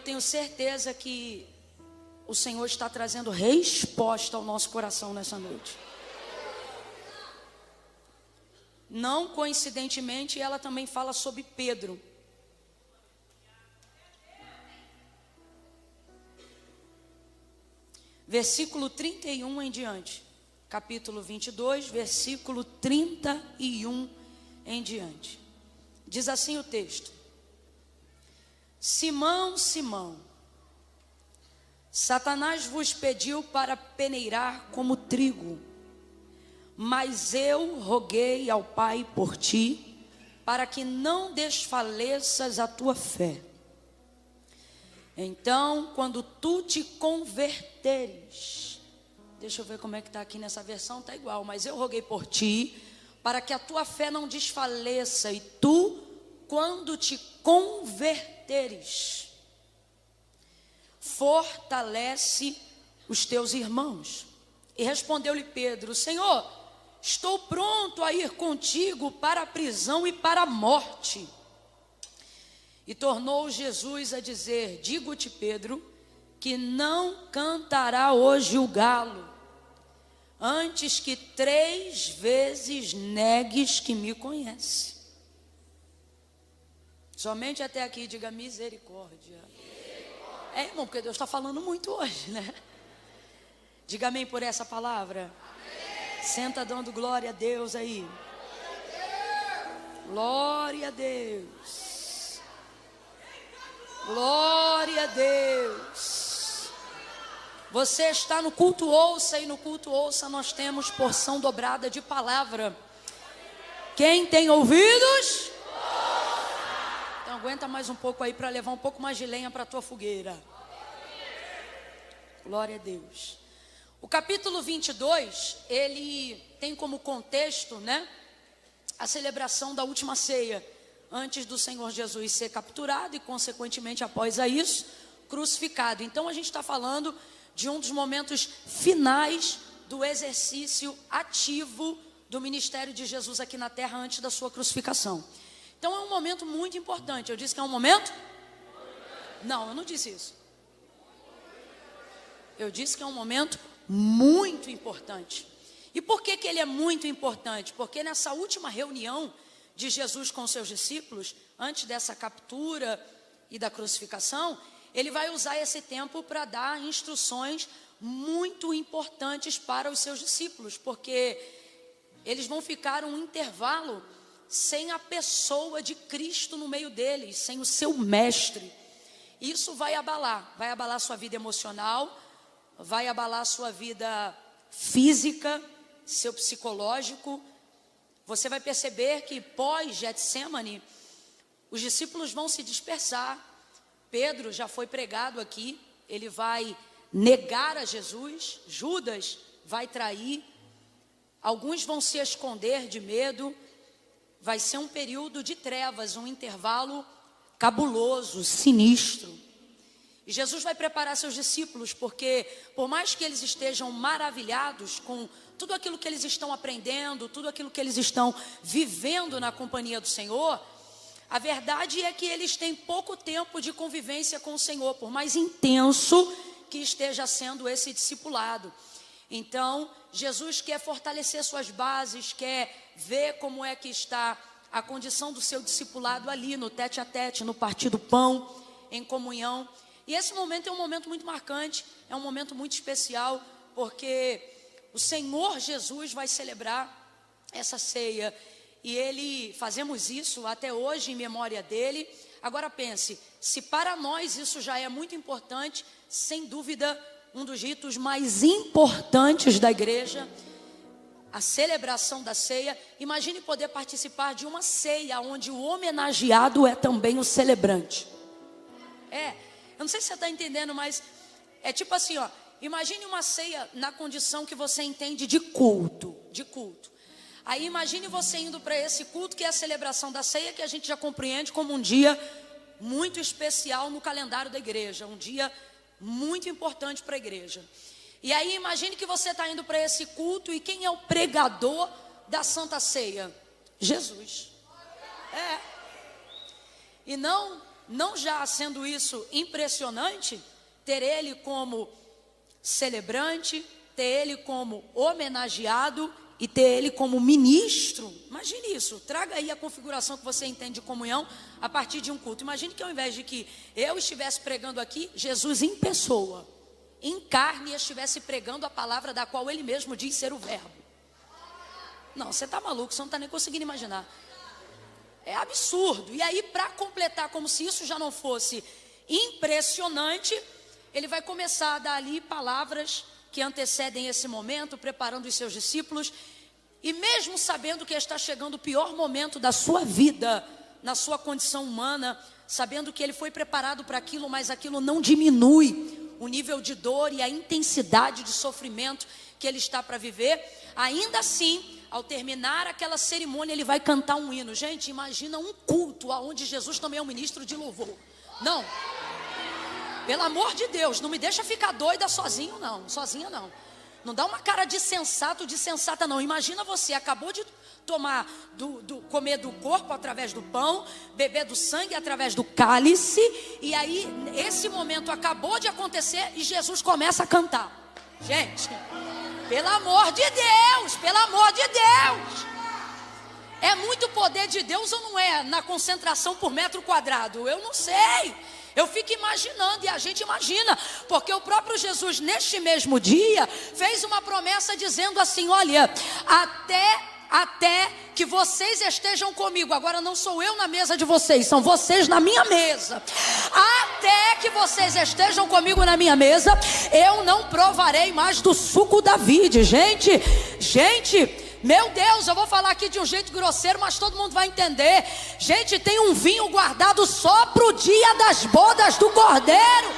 tenho certeza que o Senhor está trazendo resposta ao nosso coração nessa noite. Não coincidentemente, ela também fala sobre Pedro. Versículo 31 em diante. Capítulo 22, versículo 31 em diante. Diz assim o texto: Simão, Simão, Satanás vos pediu para peneirar como trigo, mas eu roguei ao Pai por ti, para que não desfaleças a tua fé. Então, quando tu te converteres, deixa eu ver como é que está aqui nessa versão, está igual, mas eu roguei por ti, para que a tua fé não desfaleça, e tu, quando te converteres, fortalece os teus irmãos. E respondeu-lhe Pedro: Senhor, estou pronto a ir contigo para a prisão e para a morte. E tornou Jesus a dizer: digo-te, Pedro, que não cantará hoje o galo, antes que 3 vezes negues que me conhece. Somente até aqui, diga misericórdia. É, irmão, porque Deus está falando muito hoje, né? Diga amém por essa palavra. Amém. Senta dando glória a Deus aí. Glória a Deus. Glória a Deus. Você está no culto ouça, e no culto ouça nós temos porção dobrada de palavra. Quem tem ouvidos? Então aguenta mais um pouco aí para levar um pouco mais de lenha para a tua fogueira. Glória a Deus. O capítulo 22, ele tem como contexto, né, a celebração da última ceia, antes do Senhor Jesus ser capturado e, consequentemente, após isso, crucificado. Então, a gente está falando de um dos momentos finais do exercício ativo do ministério de Jesus aqui na terra antes da sua crucificação. Então, é um momento muito importante. Eu disse que é um momento? Não, eu não disse isso. Eu disse que é um momento muito importante. E por que ele é muito importante? Porque nessa última reunião de Jesus com seus discípulos, antes dessa captura e da crucificação, ele vai usar esse tempo para dar instruções muito importantes para os seus discípulos, porque eles vão ficar um intervalo sem a pessoa de Cristo no meio deles, sem o seu mestre. Isso vai abalar sua vida emocional, vai abalar sua vida física, seu psicológico. Você vai perceber que pós-Getsemane, os discípulos vão se dispersar. Pedro já foi pregado aqui, ele vai negar a Jesus, Judas vai trair, alguns vão se esconder de medo. Vai ser um período de trevas, um intervalo cabuloso, sinistro. E Jesus vai preparar seus discípulos, porque por mais que eles estejam maravilhados com tudo aquilo que eles estão aprendendo, tudo aquilo que eles estão vivendo na companhia do Senhor, a verdade é que eles têm pouco tempo de convivência com o Senhor, por mais intenso que esteja sendo esse discipulado. Então, Jesus quer fortalecer suas bases, quer ver como é que está a condição do seu discipulado ali, no tete a tete, no partir do pão, em comunhão. E esse momento é um momento muito marcante, é um momento muito especial, porque o Senhor Jesus vai celebrar essa ceia. E fazemos isso até hoje em memória dele. Agora pense, se para nós isso já é muito importante, sem dúvida, um dos ritos mais importantes da igreja, a celebração da ceia. Imagine poder participar de uma ceia onde o homenageado é também o celebrante. Eu não sei se você está entendendo, mas é tipo assim, ó. Imagine uma ceia na condição que você entende de culto. Aí imagine você indo para esse culto, que é a celebração da ceia, que a gente já compreende como um dia muito especial no calendário da igreja, um dia muito importante para a igreja. E aí imagine que você está indo para esse culto, e quem é o pregador da Santa Ceia? Jesus. E não não já sendo isso impressionante, ter ele como celebrante, ter ele como homenageado e ter ele como ministro. Imagine isso, traga aí a configuração que você entende de comunhão a partir de um culto. Imagine que ao invés de que eu estivesse pregando aqui, Jesus em pessoa, em carne, estivesse pregando a palavra da qual ele mesmo diz ser o verbo. Não, você está maluco, você não está nem conseguindo imaginar. É absurdo. E aí, para completar, como se isso já não fosse impressionante, ele vai começar a dar ali palavras que antecedem esse momento, preparando os seus discípulos. E mesmo sabendo que está chegando o pior momento da sua vida, na sua condição humana, sabendo que ele foi preparado para aquilo, mas aquilo não diminui o nível de dor e a intensidade de sofrimento que ele está para viver, ainda assim, ao terminar aquela cerimônia, ele vai cantar um hino. Gente, imagina um culto onde Jesus também é um ministro de louvor. Não, pelo amor de Deus, não me deixa ficar doida sozinho não, sozinha não. Não dá uma cara de sensato, de sensata não. Imagina você, acabou de tomar, comer do corpo através do pão, beber do sangue através do cálice, e aí esse momento acabou de acontecer e Jesus começa a cantar. Gente, pelo amor de Deus, pelo amor de Deus. É muito poder de Deus ou não é na concentração por metro quadrado? Eu não sei. Eu fico imaginando, e a gente imagina, porque o próprio Jesus, neste mesmo dia, fez uma promessa dizendo assim: olha, até que vocês estejam comigo. Agora não sou eu na mesa de vocês, são vocês na minha mesa. Até que vocês estejam comigo na minha mesa, eu não provarei mais do suco da vide. Gente, meu Deus, eu vou falar aqui de um jeito grosseiro, mas todo mundo vai entender. Gente, tem um vinho guardado só para o dia das bodas do Cordeiro.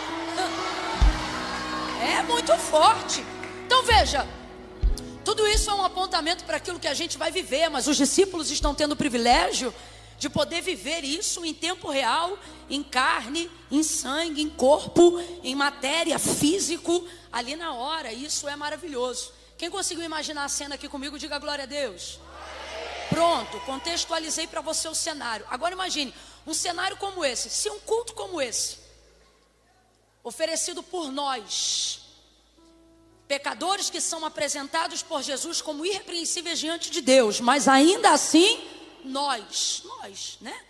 É muito forte. Então veja, tudo isso é um apontamento para aquilo que a gente vai viver, mas os discípulos estão tendo o privilégio de poder viver isso em tempo real, em carne, em sangue, em corpo, em matéria, físico, ali na hora. Isso é maravilhoso. Quem conseguiu imaginar a cena aqui comigo, diga glória a Deus. Pronto, contextualizei para você o cenário. Agora imagine, um cenário como esse, se um culto como esse, oferecido por nós, pecadores que são apresentados por Jesus como irrepreensíveis diante de Deus, mas ainda assim, nós, né?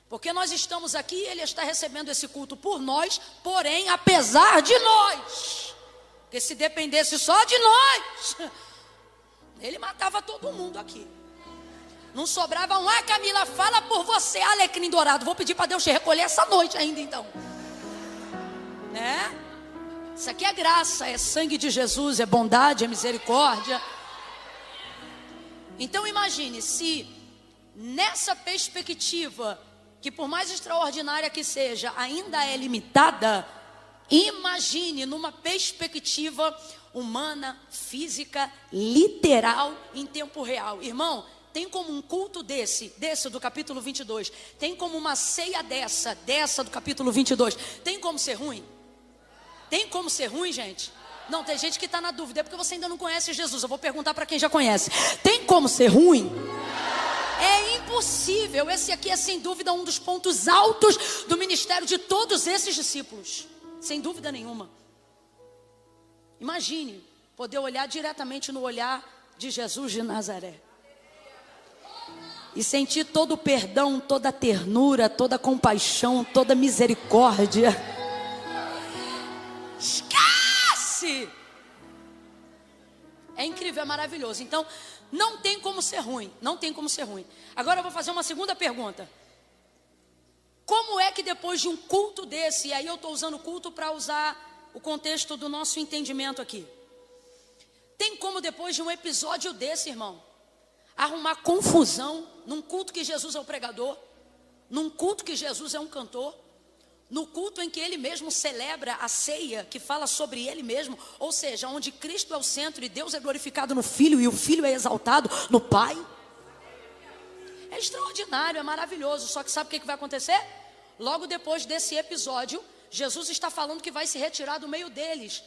Porque nós estamos aqui, ele está recebendo esse culto por nós, porém, apesar de nós. Porque se dependesse só de nós, ele matava todo mundo aqui. Não sobrava um. Camila, fala por você, alecrim dourado. Vou pedir para Deus te recolher essa noite ainda então. Né? Isso aqui é graça, é sangue de Jesus, é bondade, é misericórdia. Então imagine, se nessa perspectiva, que por mais extraordinária que seja, ainda é limitada, imagine numa perspectiva humana, física, literal, em tempo real. Irmão, tem como um culto desse do capítulo 22, tem como uma ceia dessa do capítulo 22, tem como ser ruim? Tem como ser ruim, gente? Não, tem gente que está na dúvida, é porque você ainda não conhece Jesus. Eu vou perguntar para quem já conhece. Tem como ser ruim? É impossível. Esse aqui é sem dúvida um dos pontos altos do ministério de todos esses discípulos. Sem dúvida nenhuma. Imagine poder olhar diretamente no olhar de Jesus de Nazaré e sentir todo o perdão, toda a ternura, toda a compaixão, toda a misericórdia. Esquece! É incrível, é maravilhoso. Então, não tem como ser ruim. Não tem como ser ruim. Agora eu vou fazer uma segunda pergunta. Como é que depois de um culto desse, e aí eu estou usando o culto para usar o contexto do nosso entendimento aqui. Tem como depois de um episódio desse, irmão, arrumar confusão num culto que Jesus é o pregador, num culto que Jesus é um cantor, no culto em que ele mesmo celebra a ceia, que fala sobre ele mesmo, ou seja, onde Cristo é o centro e Deus é glorificado no Filho e o Filho é exaltado no Pai. É extraordinário, é maravilhoso. Só que sabe o que vai acontecer? Logo depois desse episódio, Jesus está falando que vai se retirar do meio deles.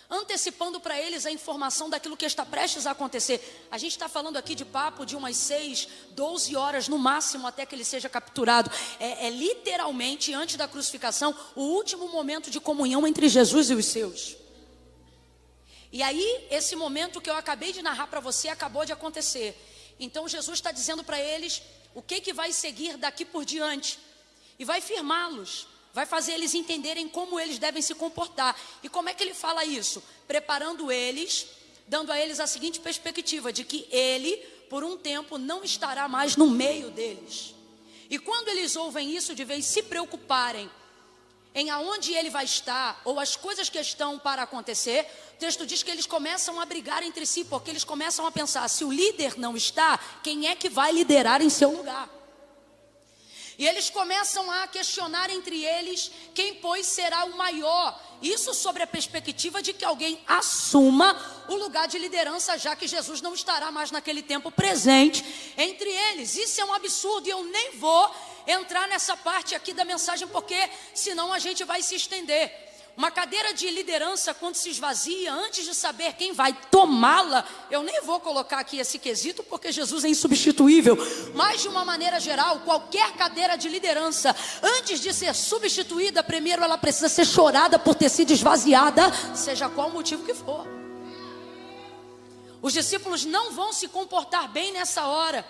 antecipando para eles a informação daquilo que está prestes a acontecer. A gente está falando aqui de papo de umas 6, 12 horas no máximo até que ele seja capturado. É literalmente, antes da crucificação, o último momento de comunhão entre Jesus e os seus. E aí, esse momento que eu acabei de narrar para você acabou de acontecer. Então Jesus está dizendo para eles o que vai seguir daqui por diante. E vai firmá-los. Vai fazer eles entenderem como eles devem se comportar. E como é que ele fala isso? Preparando eles, dando a eles a seguinte perspectiva, de que ele, por um tempo, não estará mais no meio deles. E quando eles ouvem isso, de vez se preocuparem em aonde ele vai estar, ou as coisas que estão para acontecer, o texto diz que eles começam a brigar entre si, porque eles começam a pensar, se o líder não está, quem é que vai liderar em seu lugar? E eles começam a questionar entre eles quem, pois, será o maior. Isso sobre a perspectiva de que alguém assuma o lugar de liderança, já que Jesus não estará mais naquele tempo presente entre eles. Isso é um absurdo e eu nem vou entrar nessa parte aqui da mensagem, porque senão a gente vai se estender. Uma cadeira de liderança, quando se esvazia, antes de saber quem vai tomá-la, eu nem vou colocar aqui esse quesito, porque Jesus é insubstituível. Mas, de uma maneira geral, qualquer cadeira de liderança, antes de ser substituída, primeiro ela precisa ser chorada por ter sido esvaziada, seja qual o motivo que for. Os discípulos não vão se comportar bem nessa hora.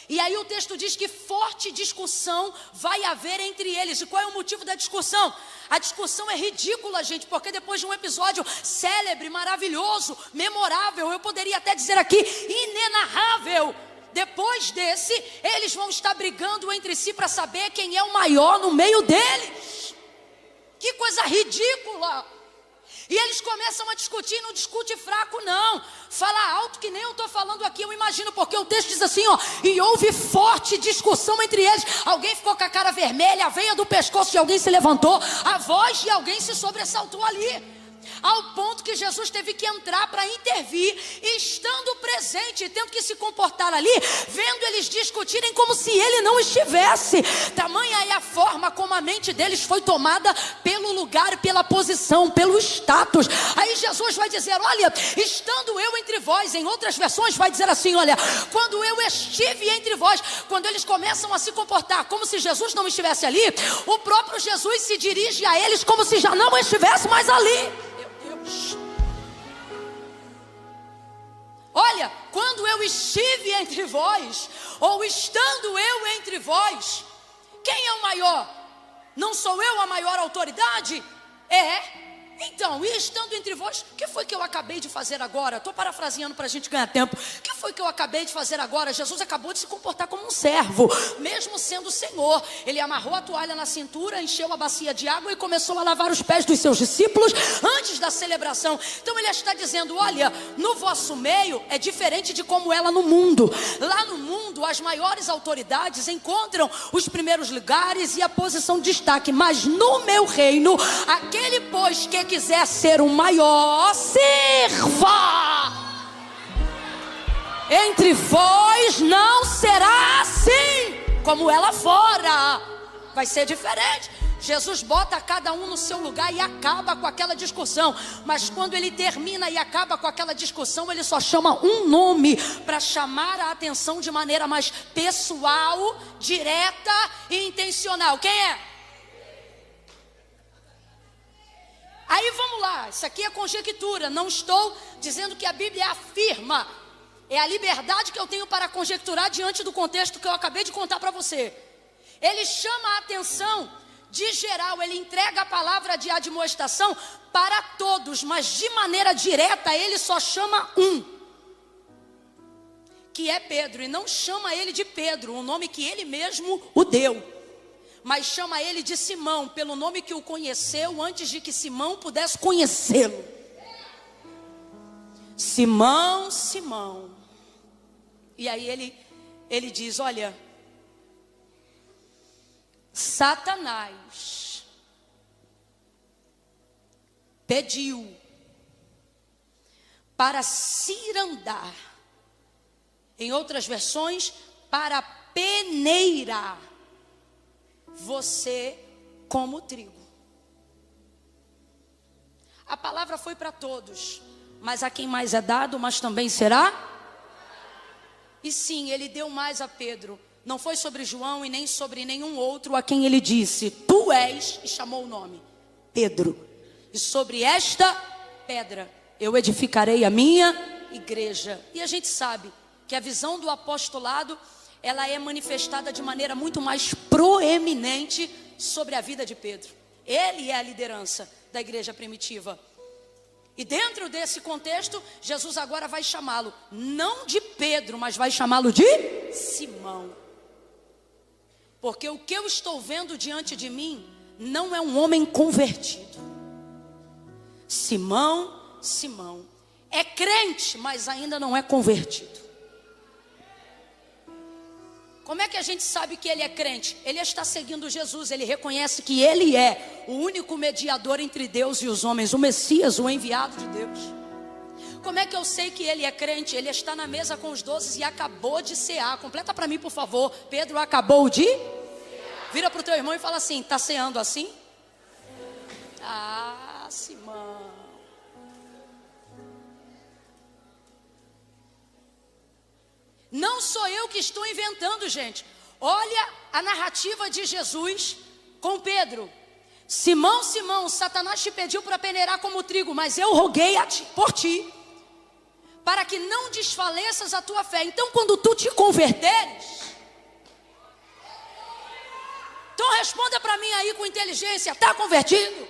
E aí o texto diz que forte discussão vai haver entre eles. E qual é o motivo da discussão? A discussão é ridícula, gente, porque depois de um episódio célebre, maravilhoso, memorável, eu poderia até dizer aqui, inenarrável, depois desse, eles vão estar brigando entre si para saber quem é o maior no meio deles. Que coisa ridícula! E eles começam a discutir, não discute fraco não, fala alto que nem eu estou falando aqui, eu imagino, porque o texto diz assim, ó, e houve forte discussão entre eles, alguém ficou com a cara vermelha, a veia do pescoço de alguém se levantou, a voz de alguém se sobressaltou ali, ao ponto que Jesus teve que entrar para intervir, e estando presente, tendo que se comportar ali, vendo eles discutirem como se ele não estivesse. Tamanha é a forma como a mente deles foi tomada pelo lugar, pela posição, pelo status. Aí Jesus vai dizer, olha, estando eu entre vós, em outras versões vai dizer assim, olha, quando eu estive entre vós, quando eles começam a se comportar como se Jesus não estivesse ali, o próprio Jesus se dirige a eles como se já não estivesse mais ali. Olha, quando eu estive entre vós, ou estando eu entre vós, quem é o maior? Não sou eu a maior autoridade? Então, e estando entre vós, o que foi que eu acabei de fazer agora? Estou parafraseando para a gente ganhar tempo. O que foi que eu acabei de fazer agora? Jesus acabou de se comportar como um servo, mesmo sendo Senhor. Ele amarrou a toalha na cintura, encheu a bacia de água e começou a lavar os pés dos seus discípulos antes da celebração. Então ele está dizendo, olha, no vosso meio é diferente de como ela no mundo. Lá no mundo, as maiores autoridades encontram os primeiros lugares e a posição de destaque. Mas no meu reino, aquele, pois, que quiser ser o maior, sirva. Entre vós não será assim como ela fora. Vai ser diferente. Jesus bota cada um no seu lugar e acaba com aquela discussão. Mas quando ele termina e acaba com aquela discussão, ele só chama um nome para chamar a atenção de maneira mais pessoal, direta e intencional. Quem é? Aí vamos lá, isso aqui é conjectura, não estou dizendo que a Bíblia afirma. É a liberdade que eu tenho para conjecturar diante do contexto que eu acabei de contar para você. Ele chama a atenção de geral, ele entrega a palavra de admoestação para todos, mas de maneira direta ele só chama um, que é Pedro, e não chama ele de Pedro, o nome que ele mesmo o deu. Mas chama ele de Simão, pelo nome que o conheceu antes de que Simão pudesse conhecê-lo. Simão, Simão. E aí ele diz, olha, Satanás pediu para cirandar, em outras versões, para peneirar você como trigo. A palavra foi para todos, mas a quem mais é dado, mas também será. E sim, ele deu mais a Pedro. Não foi sobre João e nem sobre nenhum outro a quem ele disse: tu és, e chamou o nome, Pedro. E sobre esta pedra eu edificarei a minha igreja. E a gente sabe que a visão do apostolado, ela é manifestada de maneira muito mais proeminente sobre a vida de Pedro. Ele é a liderança da igreja primitiva. E dentro desse contexto, Jesus agora vai chamá-lo, não de Pedro, mas vai chamá-lo de Simão. Porque o que eu estou vendo diante de mim não é um homem convertido. Simão, Simão, é crente, mas ainda não é convertido. Como é que a gente sabe que ele é crente? Ele está seguindo Jesus, ele reconhece que ele é o único mediador entre Deus e os homens, o Messias, o enviado de Deus. Como é que eu sei que ele é crente? Ele está na mesa com os 12 e acabou de cear. Completa para mim, por favor. Pedro acabou de? Vira para o teu irmão e fala assim: está ceando assim? Ah, Simão. Não sou eu que estou inventando, gente. Olha a narrativa de Jesus com Pedro. Simão, Simão, Satanás te pediu para peneirar como trigo, mas eu roguei por ti, para que não desfaleças a tua fé. Então quando tu te converteres, então responda para mim aí com inteligência: está convertido?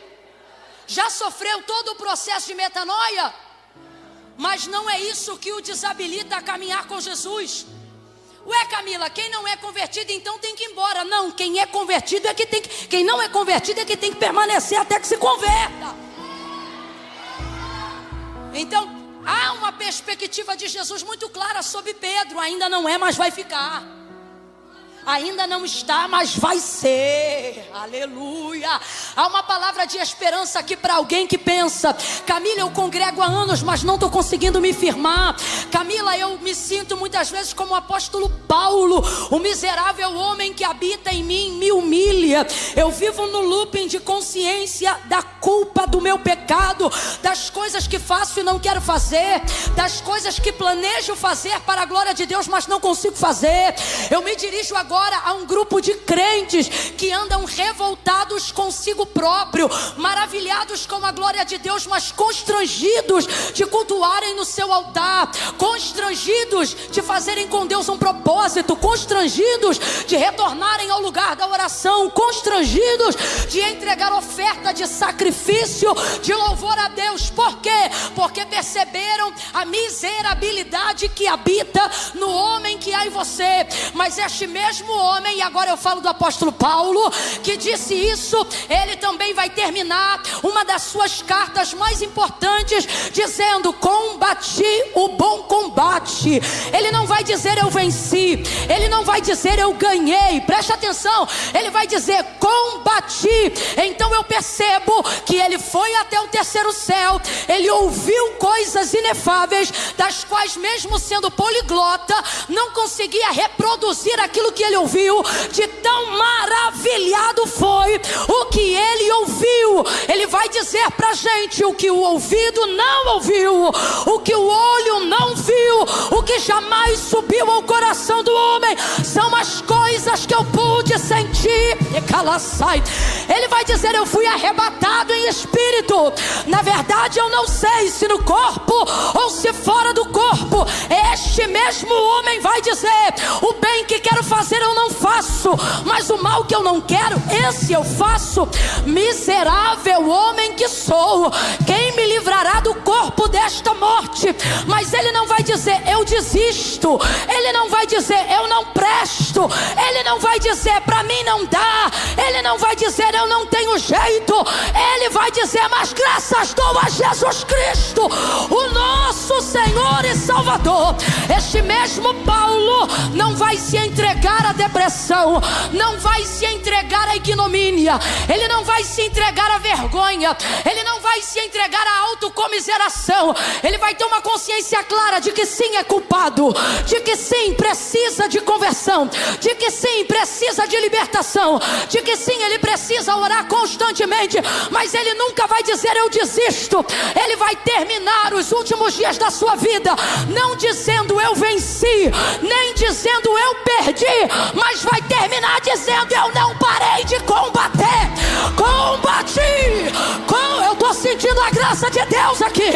Já sofreu todo o processo de metanoia? Mas não é isso que o desabilita a caminhar com Jesus. Ué, Camila, quem não é convertido então tem que ir embora. Não, quem é convertido é que tem que... Quem não é convertido é que tem que permanecer até que se converta. Então, há uma perspectiva de Jesus muito clara sobre Pedro. Ainda não é, mas vai ficar. Ainda não está, mas vai ser. Aleluia. Há uma palavra de esperança aqui para alguém que pensa: Camila, eu congrego há anos, mas não estou conseguindo me firmar. Camila, eu me sinto muitas vezes como o apóstolo Paulo, o miserável homem que habita em mim me humilha. Eu vivo no looping de consciência da culpa do meu pecado, das coisas que faço e não quero fazer, das coisas que planejo fazer para a glória de Deus, mas não consigo fazer. Eu me dirijo agora a um grupo de crentes que andam revoltados consigo próprio, maravilhados com a glória de Deus, mas constrangidos de cultuarem no seu altar, constrangidos de fazerem com Deus um propósito, constrangidos de retornarem ao lugar da oração, constrangidos de entregar oferta de sacrifício, de louvor a Deus. Por quê? Porque perceberam a miserabilidade que habita no homem que há em você. Mas este mesmo homem, e agora eu falo do apóstolo Paulo, que disse isso, ele também vai terminar uma das suas cartas mais importantes dizendo: combati o bom combate. Ele não vai dizer eu venci, ele não vai dizer eu ganhei, preste atenção, ele vai dizer combati. Então eu percebo que ele foi até o terceiro céu, ele ouviu coisas inefáveis, das quais mesmo sendo poliglota, não conseguia reproduzir aquilo que ele ouviu, de tão maravilhado foi o que ele ouviu. Ele vai dizer pra gente o que o ouvido não ouviu, o que o olho não viu, o que jamais subiu ao coração do homem, são as coisas que eu pude sentir. Ele vai dizer: eu fui arrebatado em espírito. Na verdade eu não sei se no corpo ou se fora do corpo. Este mesmo homem vai dizer: o bem que quero fazer eu não faço, mas o mal que eu não quero, esse eu faço. Miserável homem que sou, quem me livrará do corpo desta morte? Mas ele não vai dizer eu desisto, ele não vai dizer eu não presto, ele não vai dizer para mim não dá, ele não vai dizer eu não tenho jeito, ele vai dizer: mas graças dou a Jesus Cristo, o nosso Senhor e Salvador. Este mesmo Paulo não vai se entregar à depressão, não vai se entregar à ignomínia, ele não vai se entregar à vergonha, ele não vai se entregar à autocomiseração, ele vai ter uma consciência clara de que sim, é culpado, de que sim, precisa de conversão, de que sim, precisa de libertação, de que sim, ele precisa orar constantemente, mas ele nunca vai dizer eu desisto. Ele vai terminar os últimos dias da sua vida não dizendo eu venci, nem dizendo eu perdi, mas vai terminar dizendo eu não parei de combater. Combati. Eu estou sentindo a graça de Deus aqui.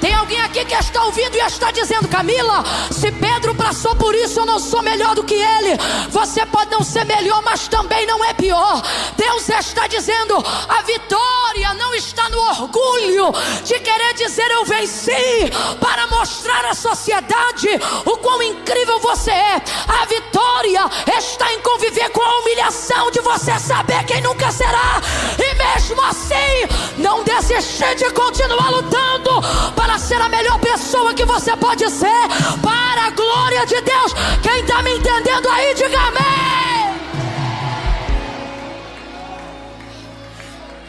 Tem alguém aqui que está ouvindo e está dizendo: Camila, se Pedro passou por isso, eu não sou melhor do que ele. Você pode não ser melhor, mas também não é pior. Deus está dizendo: a vitória não está no orgulho de querer dizer eu venci, para mostrar à sociedade o quão incrível você é. A vitória está em conviver com a humilhação de você saber quem nunca será, e mesmo assim não desistir de continuar lutando para ser a melhor pessoa que você pode ser, para a glória de Deus. Quem está me entendendo aí, diga amém.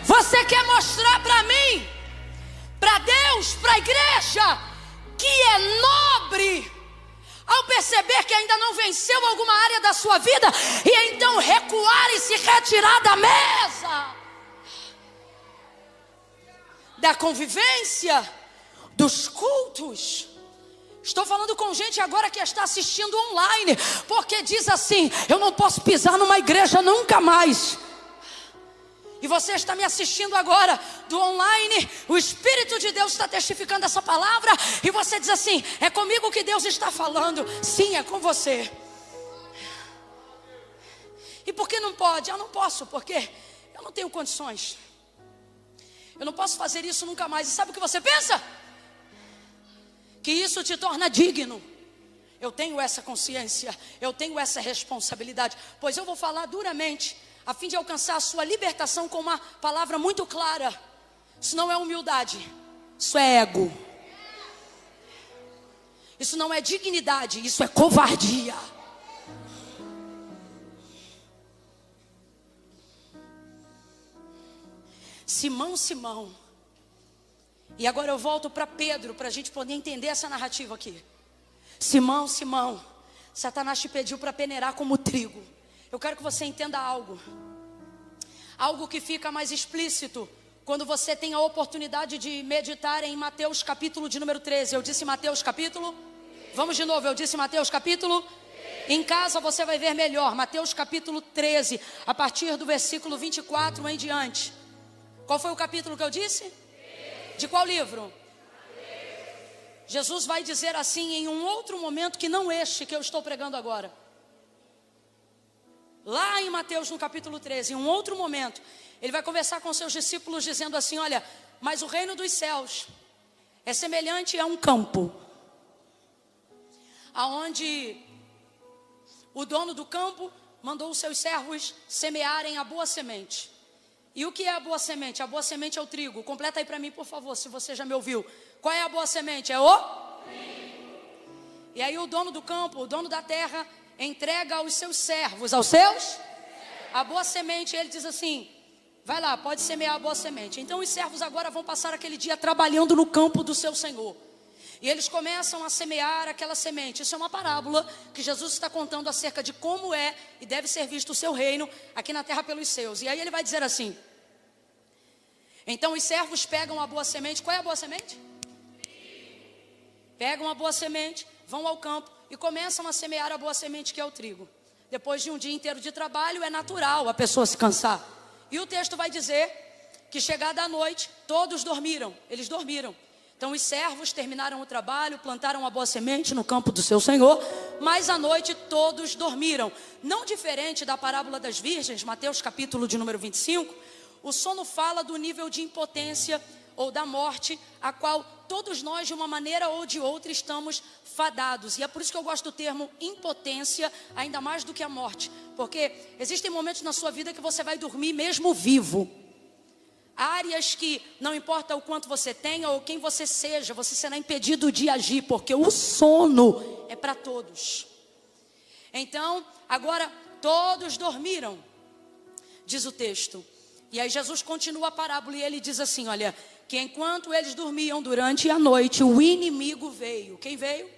Você quer mostrar para mim, para Deus, para a igreja, que é nobre ao perceber que ainda não venceu alguma área da sua vida, e então recuar e se retirar da mesa da convivência, dos cultos. Estou falando com gente agora que está assistindo online, porque diz assim: eu não posso pisar numa igreja nunca mais. E você está me assistindo agora do online, o Espírito de Deus está testificando essa palavra, e você diz assim: é comigo que Deus está falando. Sim, é com você. E por que não pode? Eu não posso, porque eu não tenho condições. Eu não posso fazer isso nunca mais. E sabe o que você pensa? Que isso te torna digno. Eu tenho essa consciência, eu tenho essa responsabilidade, pois eu vou falar duramente, a fim de alcançar a sua libertação com uma palavra muito clara. Isso não é humildade, isso é ego. Isso não é dignidade, isso é covardia. Simão. E agora eu volto para Pedro, para a gente poder entender essa narrativa aqui. Simão, Satanás te pediu para peneirar como trigo. Eu quero que você entenda algo que fica mais explícito quando você tem a oportunidade de meditar em Mateus capítulo de número 13. Eu disse Mateus capítulo? Vamos de novo, eu disse Mateus capítulo? Em casa você vai ver melhor. Mateus capítulo 13, a partir do versículo 24 em diante. Qual foi o capítulo que eu disse? De qual livro? Jesus vai dizer assim em um outro momento, que não este que eu estou pregando agora. Lá em Mateus no capítulo 13, em um outro momento, ele vai conversar com seus discípulos dizendo assim: olha, mas o reino dos céus é semelhante a um campo, aonde o dono do campo mandou os seus servos semearem a boa semente. E o que é a boa semente? A boa semente é o trigo. Completa aí para mim, por favor, se você já me ouviu. Qual é a boa semente? É o trigo. E aí o dono do campo, o dono da terra, entrega aos seus servos, a boa semente. Ele diz assim: vai lá, pode semear a boa semente. Então os servos agora vão passar aquele dia trabalhando no campo do seu Senhor. E eles começam a semear aquela semente. Isso é uma parábola que Jesus está contando acerca de como é e deve ser visto o seu reino aqui na terra pelos seus. E aí ele vai dizer assim: então os servos pegam a boa semente. Qual é a boa semente? Pegam a boa semente, vão ao campo e começam a semear a boa semente, que é o trigo. Depois de um dia inteiro de trabalho, é natural a pessoa se cansar. E o texto vai dizer que chegada a noite, todos dormiram. Eles dormiram. Então os servos terminaram o trabalho, plantaram a boa semente no campo do seu Senhor, mas à noite todos dormiram. Não diferente da parábola das virgens, Mateus capítulo de número 25, o sono fala do nível de impotência ou da morte, a qual todos nós de uma maneira ou de outra estamos fadados. E é por isso que eu gosto do termo impotência, ainda mais do que a morte, porque existem momentos na sua vida que você vai dormir mesmo vivo. Áreas que não importa o quanto você tenha ou quem você seja, você será impedido de agir, porque o sono é para todos. Então, agora todos dormiram, diz o texto. E aí Jesus continua a parábola e ele diz assim, olha, que enquanto eles dormiam durante a noite, o inimigo veio. Quem veio?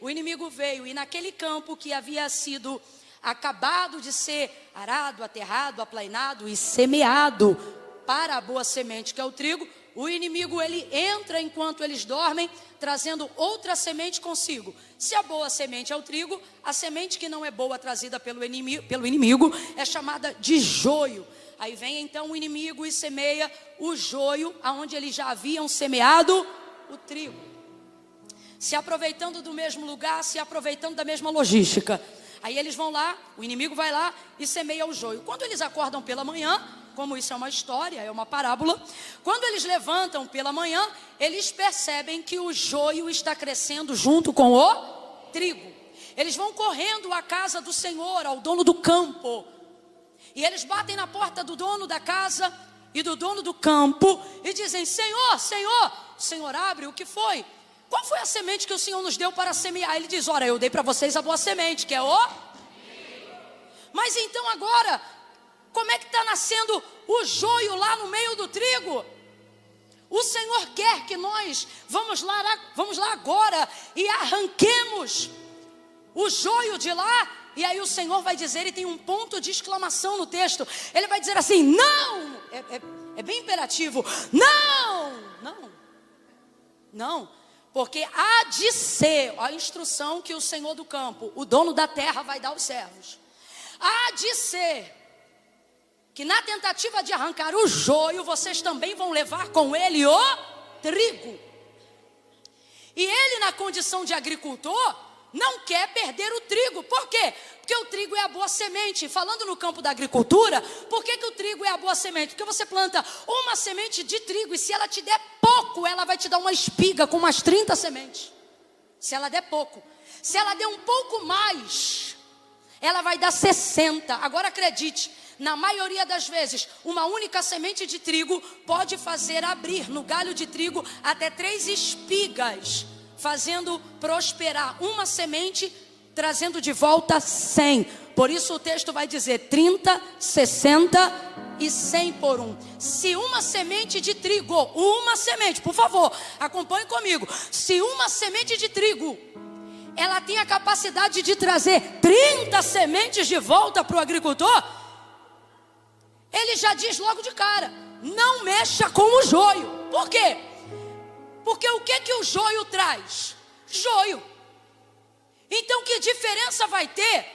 O inimigo veio, e naquele campo que havia sido acabado de ser arado, aterrado, aplainado e semeado para a boa semente, que é o trigo, o inimigo ele entra enquanto eles dormem, trazendo outra semente consigo. Se a boa semente é o trigo, a semente que não é boa trazida pelo inimigo é chamada de joio. Aí vem então o inimigo e semeia o joio, aonde eles já haviam semeado o trigo. Se aproveitando do mesmo lugar, se aproveitando da mesma logística. Aí eles vão lá, o inimigo vai lá e semeia o joio. Quando eles acordam pela manhã, como isso é uma história, é uma parábola, quando eles levantam pela manhã, eles percebem que o joio está crescendo junto com o trigo. Eles vão correndo à casa do Senhor, ao dono do campo. E eles batem na porta do dono da casa e do dono do campo e dizem, Senhor, Senhor. O Senhor abre, o que foi? Qual foi a semente que o Senhor nos deu para semear? Ele diz, ora, eu dei para vocês a boa semente, que é o... Mas então agora, como é que está nascendo o joio lá no meio do trigo? O Senhor quer que nós vamos lá agora e arranquemos o joio de lá. E aí o Senhor vai dizer, e tem um ponto de exclamação no texto. Ele vai dizer assim, não! É bem imperativo. Não. Porque há de ser a instrução que o Senhor do campo, o dono da terra, vai dar aos servos. Há de ser que na tentativa de arrancar o joio, vocês também vão levar com ele o trigo. E ele, na condição de agricultor, não quer perder o trigo. Por quê? Porque o trigo é a boa semente. Falando no campo da agricultura, por que o trigo é a boa semente? Porque você planta uma semente de trigo e se ela te der pouco, ela vai te dar uma espiga com umas 30 sementes. Se ela der pouco. Se ela der um pouco mais, ela vai dar 60. Agora acredite, na maioria das vezes, uma única semente de trigo pode fazer abrir no galho de trigo até 3 espigas, fazendo prosperar uma semente, trazendo de volta 100. Por isso o texto vai dizer 30, 60 e 100 por um. Se uma semente de trigo, uma semente, por favor, acompanhe comigo. Se uma semente de trigo, ela tem a capacidade de trazer 30 sementes de volta para o agricultor, ele já diz logo de cara, não mexa com o joio. Por quê? Porque o que o joio traz? Joio. Então que diferença vai ter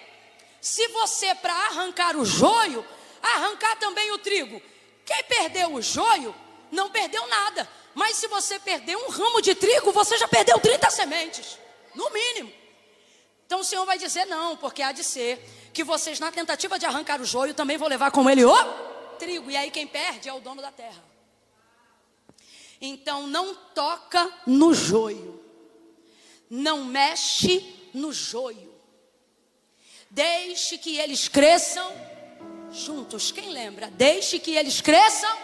se você, para arrancar o joio, arrancar também o trigo? Quem perdeu o joio não perdeu nada. Mas se você perder um ramo de trigo, você já perdeu 30 sementes, no mínimo. Então o Senhor vai dizer não, porque há de ser que vocês, na tentativa de arrancar o joio, também vão levar com ele o trigo. E aí quem perde é o dono da terra. Então não toca no joio, não mexe no joio, deixe que eles cresçam juntos. Quem lembra? Deixe que eles cresçam.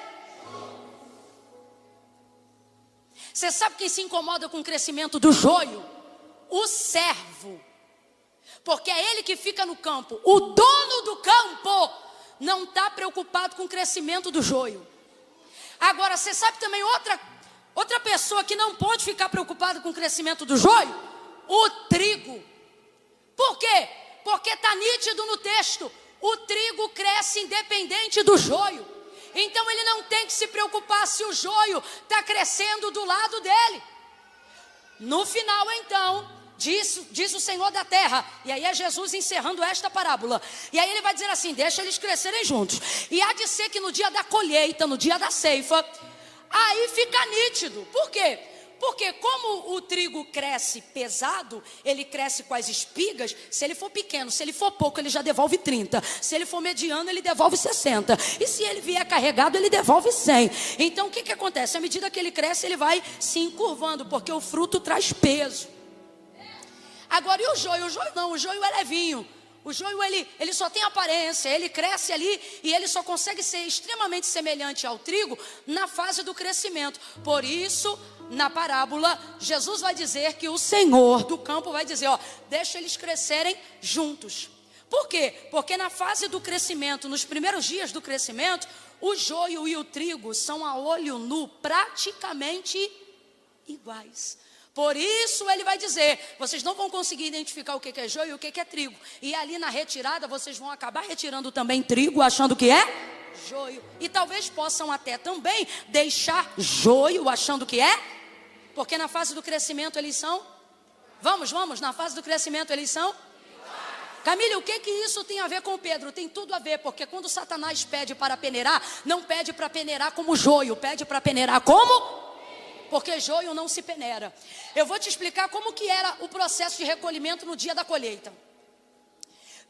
Você sabe quem se incomoda com o crescimento do joio? O servo, porque é ele que fica no campo. O dono do campo não está preocupado com o crescimento do joio. Agora, você sabe também outra pessoa que não pode ficar preocupada com o crescimento do joio? O trigo. Por quê? Porque está nítido no texto. O trigo cresce independente do joio. Então ele não tem que se preocupar se o joio está crescendo do lado dele. No final então, diz o Senhor da terra, e aí é Jesus encerrando esta parábola, e aí ele vai dizer assim, deixa eles crescerem juntos, e há de ser que no dia da colheita, no dia da ceifa, aí fica nítido. Por quê? Porque como o trigo cresce pesado, ele cresce com as espigas. Se ele for pequeno, se ele for pouco, ele já devolve 30. Se ele for mediano, ele devolve 60. E se ele vier carregado, ele devolve 100. Então o que acontece? À medida que ele cresce, ele vai se encurvando, porque o fruto traz peso. Agora, e o joio? O joio não, o joio é levinho. O joio, ele só tem aparência, ele cresce ali e ele só consegue ser extremamente semelhante ao trigo na fase do crescimento. Por isso, na parábola, Jesus vai dizer que o Senhor do campo vai dizer, deixa eles crescerem juntos. Por quê? Porque na fase do crescimento, nos primeiros dias do crescimento, o joio e o trigo são a olho nu praticamente iguais. Por isso ele vai dizer, vocês não vão conseguir identificar o que é joio e o que é trigo. E ali na retirada vocês vão acabar retirando também trigo, achando que é joio. E talvez possam até também deixar joio, achando que é. Porque na fase do crescimento eles são. Vamos, na fase do crescimento eles são. Camila, o que isso tem a ver com Pedro? Tem tudo a ver, porque quando Satanás pede para peneirar, não pede para peneirar como joio, pede para peneirar como? Porque joio não se peneira. Eu vou te explicar como que era o processo de recolhimento no dia da colheita.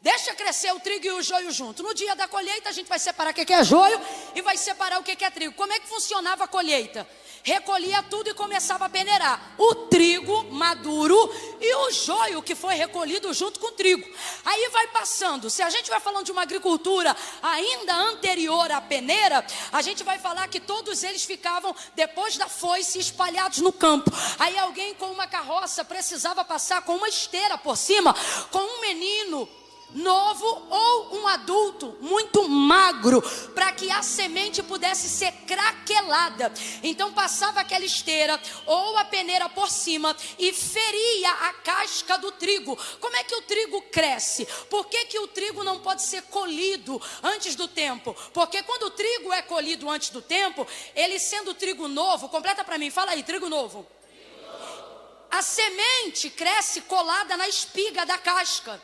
Deixa crescer o trigo e o joio junto. No dia da colheita a gente vai separar o que é joio e vai separar o que é trigo. Como é que funcionava a colheita? Recolhia tudo e começava a peneirar o trigo maduro e o joio que foi recolhido junto com o trigo. Aí vai passando. Se a gente vai falando de uma agricultura ainda anterior à peneira, a gente vai falar que todos eles ficavam depois da foice espalhados no campo. Aí alguém com uma carroça precisava passar com uma esteira por cima, com um menino novo ou um adulto muito magro, para que a semente pudesse ser craquelada. Então passava aquela esteira ou a peneira por cima e feria a casca do trigo. Como é que o trigo cresce? Por que o trigo não pode ser colhido antes do tempo? Porque quando o trigo é colhido antes do tempo, ele sendo trigo novo, completa para mim, fala aí, trigo novo. A semente cresce colada na espiga da casca.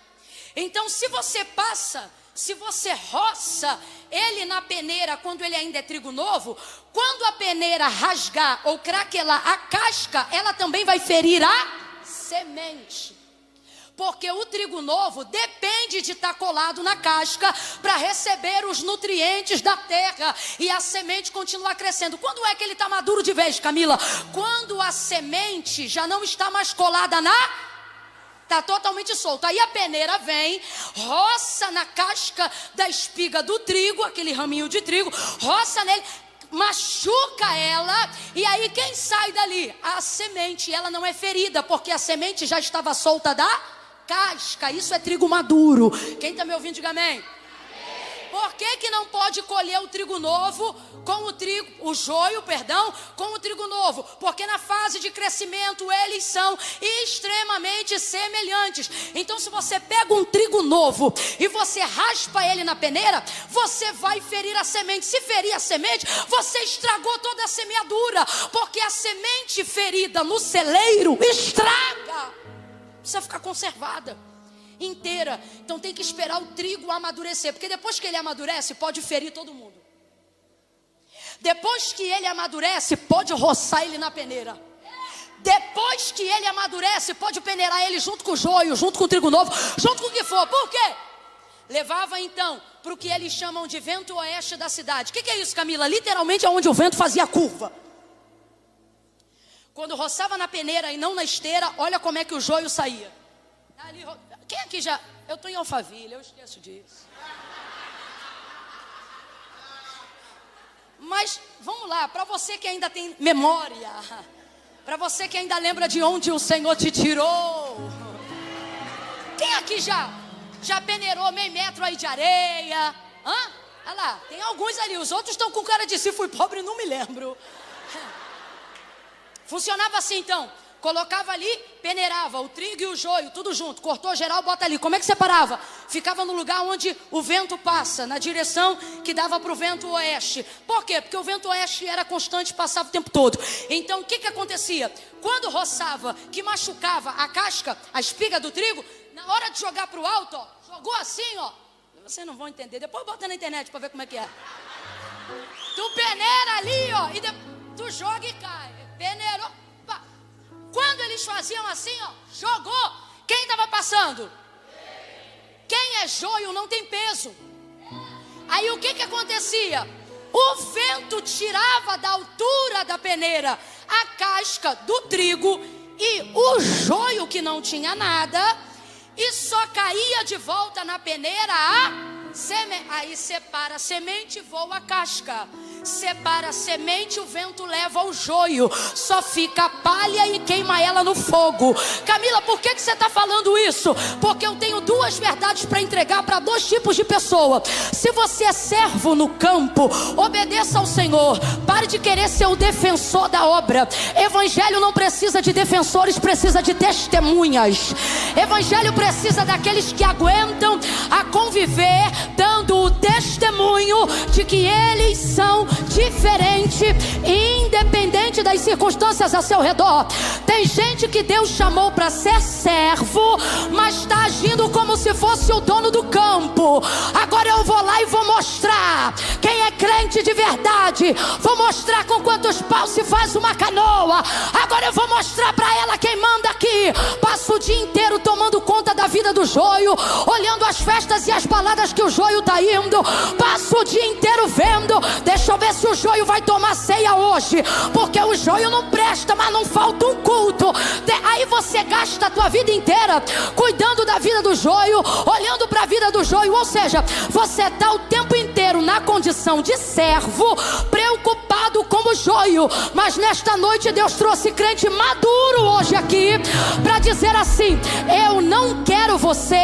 Então se você roça ele na peneira quando ele ainda é trigo novo, quando a peneira rasgar ou craquelar a casca, ela também vai ferir a semente. Porque o trigo novo depende de estar colado na casca para receber os nutrientes da terra e a semente continuar crescendo. Quando é que ele está maduro de vez, Camila? Quando a semente já não está mais colada está totalmente solto. Aí a peneira vem, roça na casca da espiga do trigo, aquele raminho de trigo, roça nele, machuca ela, e aí quem sai dali? A semente. Ela não é ferida, porque a semente já estava solta da casca. Isso é trigo maduro. Quem está me ouvindo, diga amém. Por que não pode colher o trigo novo com o joio, com o trigo novo? Porque na fase de crescimento eles são extremamente semelhantes. Então se você pega um trigo novo e você raspa ele na peneira, você vai ferir a semente. Se ferir a semente, você estragou toda a semeadura, porque a semente ferida no celeiro estraga, precisa ficar conservada inteira. Então tem que esperar o trigo amadurecer, porque depois que ele amadurece, pode ferir todo mundo. Depois que ele amadurece, pode roçar ele na peneira. Depois que ele amadurece, pode peneirar ele junto com o joio, junto com o trigo novo, junto com o que for. Por quê? Levava então para o que eles chamam de vento oeste da cidade. O que é isso, Camila? Literalmente é onde o vento fazia curva. Quando roçava na peneira e não na esteira, olha como é que o joio saía. Ali, quem aqui já... Eu estou em Alphaville, eu esqueço disso. Mas, vamos lá, para você que ainda tem memória, para você que ainda lembra de onde o Senhor te tirou. Quem aqui já peneirou meio metro aí de areia? Olha lá, tem alguns ali, os outros estão com cara de se fui pobre, não me lembro. Funcionava assim então. Colocava ali, peneirava o trigo e o joio, tudo junto, cortou geral, bota ali. Como é que separava? Ficava no lugar onde o vento passa, na direção que dava para o vento oeste. Por quê? Porque o vento oeste era constante, passava o tempo todo. Então o que acontecia? Quando roçava, que machucava a casca, a espiga do trigo, na hora de jogar para o alto, jogou assim, vocês não vão entender, depois bota na internet para ver como é que é. Tu peneira ali, e tu joga e cai. Peneirou. Quando eles faziam assim, jogou, quem estava passando? Quem é joio não tem peso. Aí o que acontecia? O vento tirava da altura da peneira a casca do trigo e o joio que não tinha nada, e só caía de volta na peneira a semente. Aí separa a semente e voa a casca. separa a semente, o vento leva o joio, só fica a palha e queima ela no fogo. Camila, por que você está falando isso? Porque eu tenho duas verdades para entregar para dois tipos de pessoa. Se você é servo no campo, obedeça ao Senhor, pare de querer ser o defensor da obra. Evangelho não precisa de defensores, precisa de testemunhas. Evangelho precisa daqueles que aguentam a conviver, dando o testemunho de que eles são diferentes, independente das circunstâncias a seu redor. Tem gente que Deus chamou para ser servo, mas está agindo como se fosse o dono do campo. Agora eu vou lá e vou mostrar quem é crente de verdade. Vou mostrar com quantos paus se faz uma canoa. Agora eu vou mostrar para ela quem manda aqui. Passa o dia inteiro tomando conta da vida do joio, olhando as festas e as baladas que o joio está indo. Passa o dia inteiro vendo, deixa eu ver se o joio vai tomar ceia hoje, porque o joio não presta, mas não falta um culto. Aí você gasta a tua vida inteira cuidando da vida do joio, olhando para a vida do joio. Ou seja, você está o tempo inteiro na condição de servo, preocupado com o joio. Mas nesta noite Deus trouxe crente maduro hoje aqui para dizer assim: eu não quero você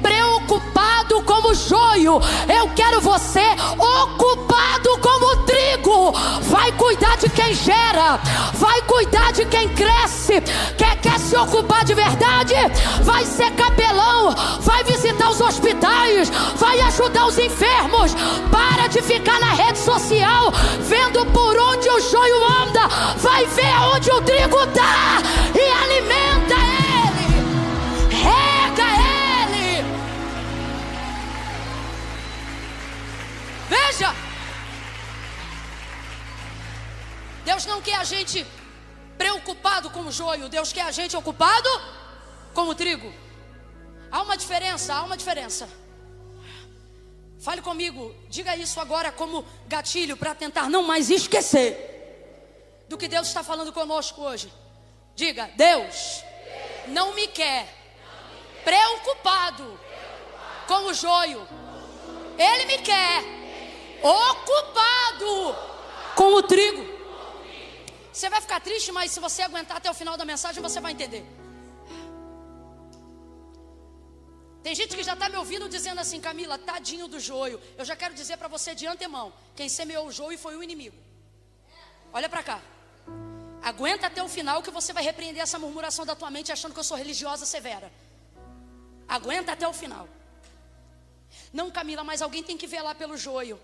preocupado como o joio, eu quero você ocupado como o trigo. Vai cuidar de quem gera, vai cuidar de quem cresce. Quer se ocupar de verdade? Vai ser capelão, vai visitar os hospitais, vai ajudar os enfermos. Para de ficar na rede social vendo por onde o joio anda. Vai ver onde o trigo está e alimenta ele, rega ele. Veja, Deus não quer a gente preocupado com o joio, Deus quer a gente ocupado com o trigo. Há uma diferença, há uma diferença. Fale comigo, diga isso agora como gatilho para tentar não mais esquecer do que Deus está falando conosco hoje. Diga: Deus não me quer preocupado com o joio, Ele me quer ocupado com o trigo. Você vai ficar triste, mas se você aguentar até o final da mensagem, você vai entender. Tem gente que já está me ouvindo dizendo assim: Camila, tadinho do joio. Eu já quero dizer para você de antemão: quem semeou o joio foi o inimigo. Olha para cá. Aguenta até o final que você vai repreender essa murmuração da tua mente achando que eu sou religiosa severa. Aguenta até o final. Não, Camila, mas alguém tem que velar pelo joio.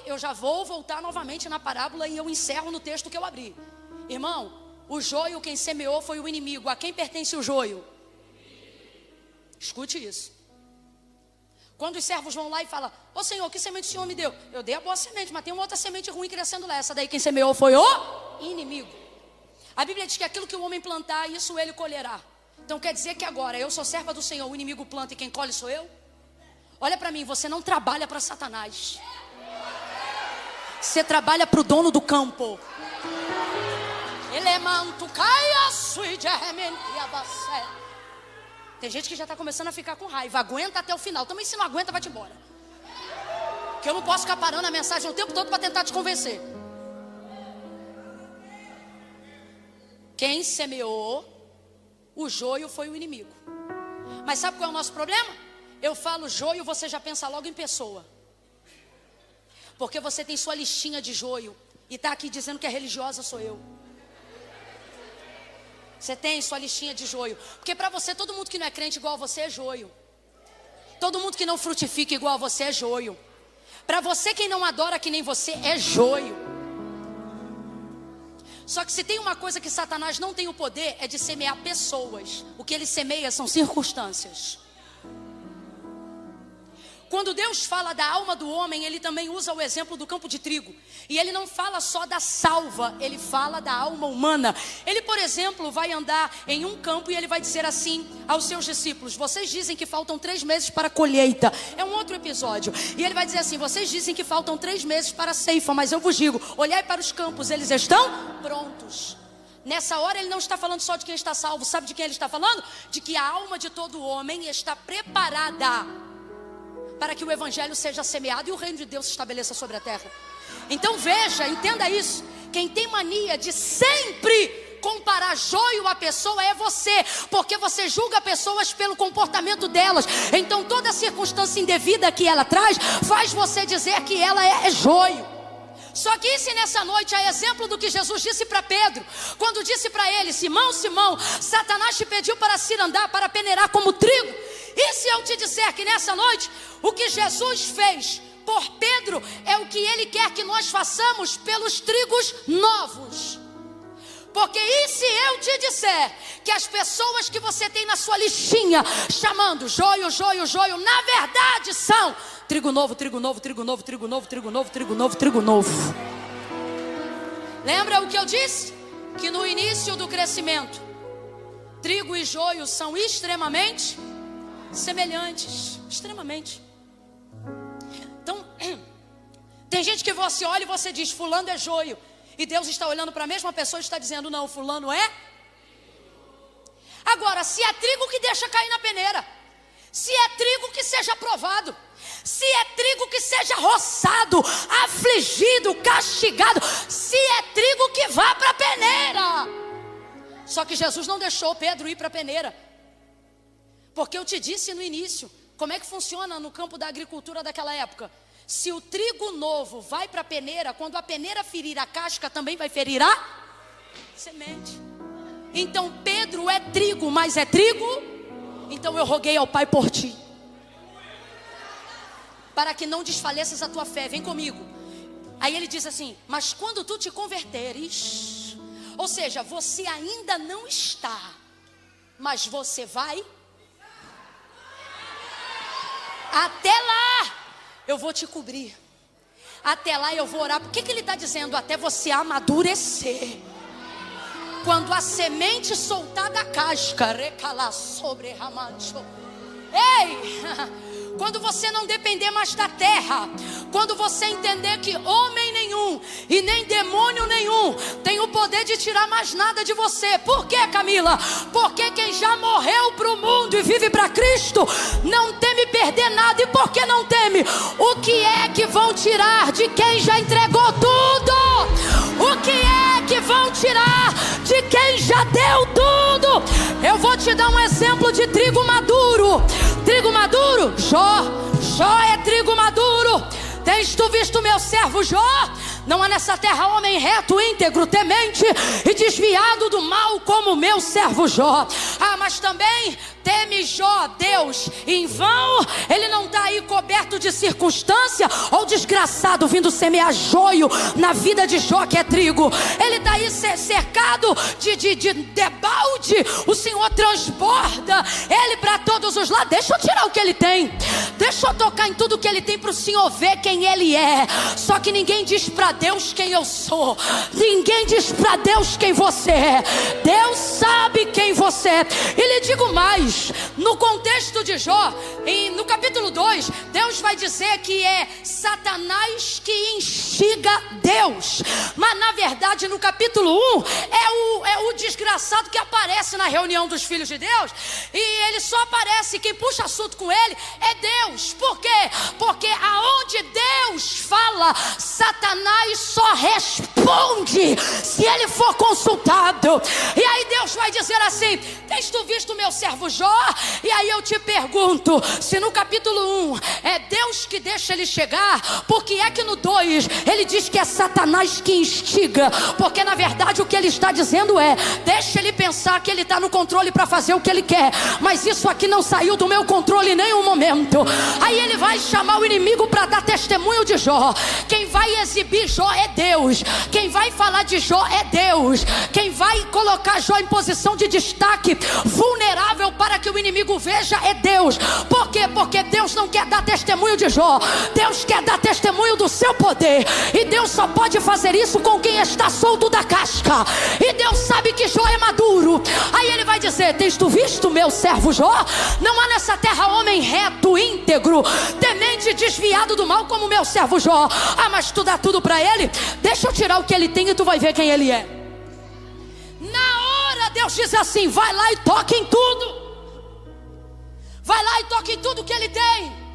Eu já vou voltar novamente na parábola e eu encerro no texto que eu abri. Irmão, o joio quem semeou foi o inimigo. A quem pertence o joio? Escute isso. Quando os servos vão lá e falam: ô Senhor, que semente o Senhor me deu? Eu dei a boa semente, mas tem uma outra semente ruim crescendo lá. Essa daí quem semeou foi o inimigo. A Bíblia diz que aquilo que o homem plantar, isso ele colherá. Então quer dizer que agora eu sou serva do Senhor, o inimigo planta e quem colhe sou eu? Olha para mim, você não trabalha para Satanás, você trabalha para o dono do campo. Tem gente que já está começando a ficar com raiva. Aguenta até o final. Também se não aguenta, vai-te embora. Que eu não posso ficar parando a mensagem o tempo todo para tentar te convencer. Quem semeou o joio foi o inimigo. Mas sabe qual é o nosso problema? Eu falo joio, você já pensa logo em pessoa. Porque você tem sua listinha de joio e está aqui dizendo que é religiosa sou eu. Você tem sua listinha de joio. Porque para você, todo mundo que não é crente igual a você é joio. Todo mundo que não frutifica igual a você é joio. Para você, quem não adora que nem você é joio. Só que se tem uma coisa que Satanás não tem o poder, é de semear pessoas. O que ele semeia são circunstâncias. Quando Deus fala da alma do homem, Ele também usa o exemplo do campo de trigo. E Ele não fala só da salva, Ele fala da alma humana. Ele, por exemplo, vai andar em um campo e Ele vai dizer assim aos seus discípulos: vocês dizem que faltam 3 meses para a colheita. É um outro episódio. E Ele vai dizer assim: vocês dizem que faltam 3 meses para a ceifa, mas eu vos digo, olhai para os campos, eles estão prontos. Nessa hora Ele não está falando só de quem está salvo. Sabe de quem Ele está falando? De que a alma de todo homem está preparada para que o evangelho seja semeado e o reino de Deus se estabeleça sobre a terra. Então veja, entenda isso. Quem tem mania de sempre comparar joio a pessoa é você, porque você julga pessoas pelo comportamento delas. Então toda circunstância indevida que ela traz faz você dizer que ela é joio. Só que e se nessa noite, a exemplo do que Jesus disse para Pedro, quando disse para ele: Simão, Simão, Satanás te pediu para se andar, para peneirar como trigo. E se eu te disser que nessa noite o que Jesus fez por Pedro é o que ele quer que nós façamos pelos trigos novos? Porque e se eu te disser que as pessoas que você tem na sua listinha chamando joio, joio, joio, na verdade são trigo novo, trigo novo, trigo novo, trigo novo, trigo novo, trigo novo, trigo novo. Lembra o que eu disse? Que no início do crescimento, trigo e joio são extremamente semelhantes. Extremamente. Então, tem gente que você olha e você diz: fulano é joio. E Deus está olhando para a mesma pessoa e está dizendo: não, fulano é. Agora, se é trigo que deixa cair na peneira, se é trigo que seja provado, se é trigo que seja roçado, afligido, castigado, se é trigo que vá para a peneira. Só que Jesus não deixou Pedro ir para a peneira, porque eu te disse no início como é que funciona no campo da agricultura daquela época. Se o trigo novo vai para a peneira, quando a peneira ferir a casca, também vai ferir a semente. Então Pedro é trigo, mas é trigo. Então eu roguei ao Pai por ti, para que não desfaleças a tua fé. Vem comigo. Aí ele diz assim: mas quando tu te converteres, ou seja, você ainda não está, mas você vai. Até lá eu vou te cobrir. Até lá eu vou orar. Por que ele está dizendo? Até você amadurecer. Quando a semente soltar da casca, recalar sobre ramancho. Ei! Quando você não depender mais da terra, quando você entender que homem nenhum e nem demônio nenhum tem o poder de tirar mais nada de você. Por quê, Camila? Porque quem já morreu para o mundo e vive para Cristo não teme perder nada. E por que não teme? O que é que vão tirar de quem já entregou tudo? O que é que vão tirar de quem já deu tudo? Eu vou te dar um exemplo de trigo maduro. Trigo maduro? Jó é trigo maduro. Tens tu visto meu servo Jó? Não há nessa terra homem reto, íntegro, temente e desviado do mal como meu servo Jó. Ah, mas também teme Jó, Deus, em vão. Ele não está aí coberto de circunstância ou desgraçado vindo semear joio na vida de Jó, que é trigo. Ele está aí cercado de debalde. O Senhor transborda ele para todos os lados. Deixa eu tirar o que ele tem, deixa eu tocar em tudo que ele tem para o Senhor ver quem ele é. Só que ninguém diz para Deus quem eu sou. Ninguém diz para Deus quem você é. Deus sabe quem você é. E lhe digo mais, no contexto de Jó, no capítulo 2, Deus vai dizer que é Satanás que instiga Deus. Mas na verdade no capítulo 1 é o desgraçado que aparece na reunião dos filhos de Deus. E ele só aparece, quem puxa assunto com ele é Deus. Por quê? Porque aonde Deus fala, Satanás só responde se ele for consultado. E aí Deus vai dizer assim: tens tu visto meu servo Jó? E aí eu te pergunto, se no capítulo 1 é Deus que deixa ele chegar, por que é que no 2 ele diz que é Satanás que instiga? Porque na verdade o que ele está dizendo é: deixa ele pensar que ele está no controle para fazer o que ele quer, mas isso aqui não saiu do meu controle em nenhum momento. Aí ele vai chamar o inimigo para dar testemunho de Jó. Quem vai exibir Jó é Deus. Quem vai falar de Jó é Deus. Quem vai colocar Jó em posição de destaque, vulnerável para que o inimigo veja, é Deus. Por quê? Porque Deus não quer dar testemunho de Jó. Deus quer dar testemunho do seu poder. E Deus só pode fazer isso com quem está solto da casca. E Deus sabe que Jó é maduro. Aí ele vai dizer: tens tu visto meu servo Jó? Não há nessa terra homem reto, íntegro, temente, desviado do mal como meu servo Jó. Ah, mas tu dá tudo para ele? Deixa eu tirar o que ele tem e tu vai ver quem ele é. Na hora Deus diz assim: vai lá e toque em tudo. Vai lá e toque em tudo que ele tem.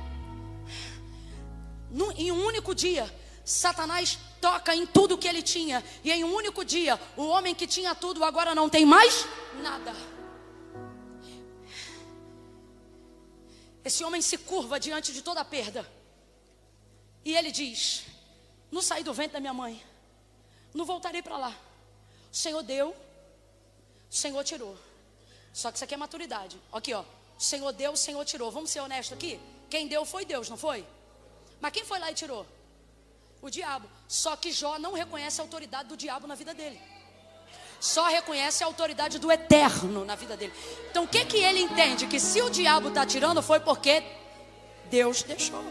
Em um único dia, Satanás toca em tudo que ele tinha. E em um único dia, o homem que tinha tudo agora não tem mais nada. Esse homem se curva diante de toda a perda. E ele diz: não saí do ventre da minha mãe, não voltarei para lá. O Senhor deu, o Senhor tirou. Só que isso aqui é maturidade. Aqui, ó. O Senhor deu, o Senhor tirou. Vamos ser honestos aqui? Quem deu foi Deus, não foi? Mas quem foi lá e tirou? O diabo. Só que Jó não reconhece a autoridade do diabo na vida dele. Só reconhece a autoridade do eterno na vida dele. Então o que ele entende? Que se o diabo está tirando foi porque Deus deixou.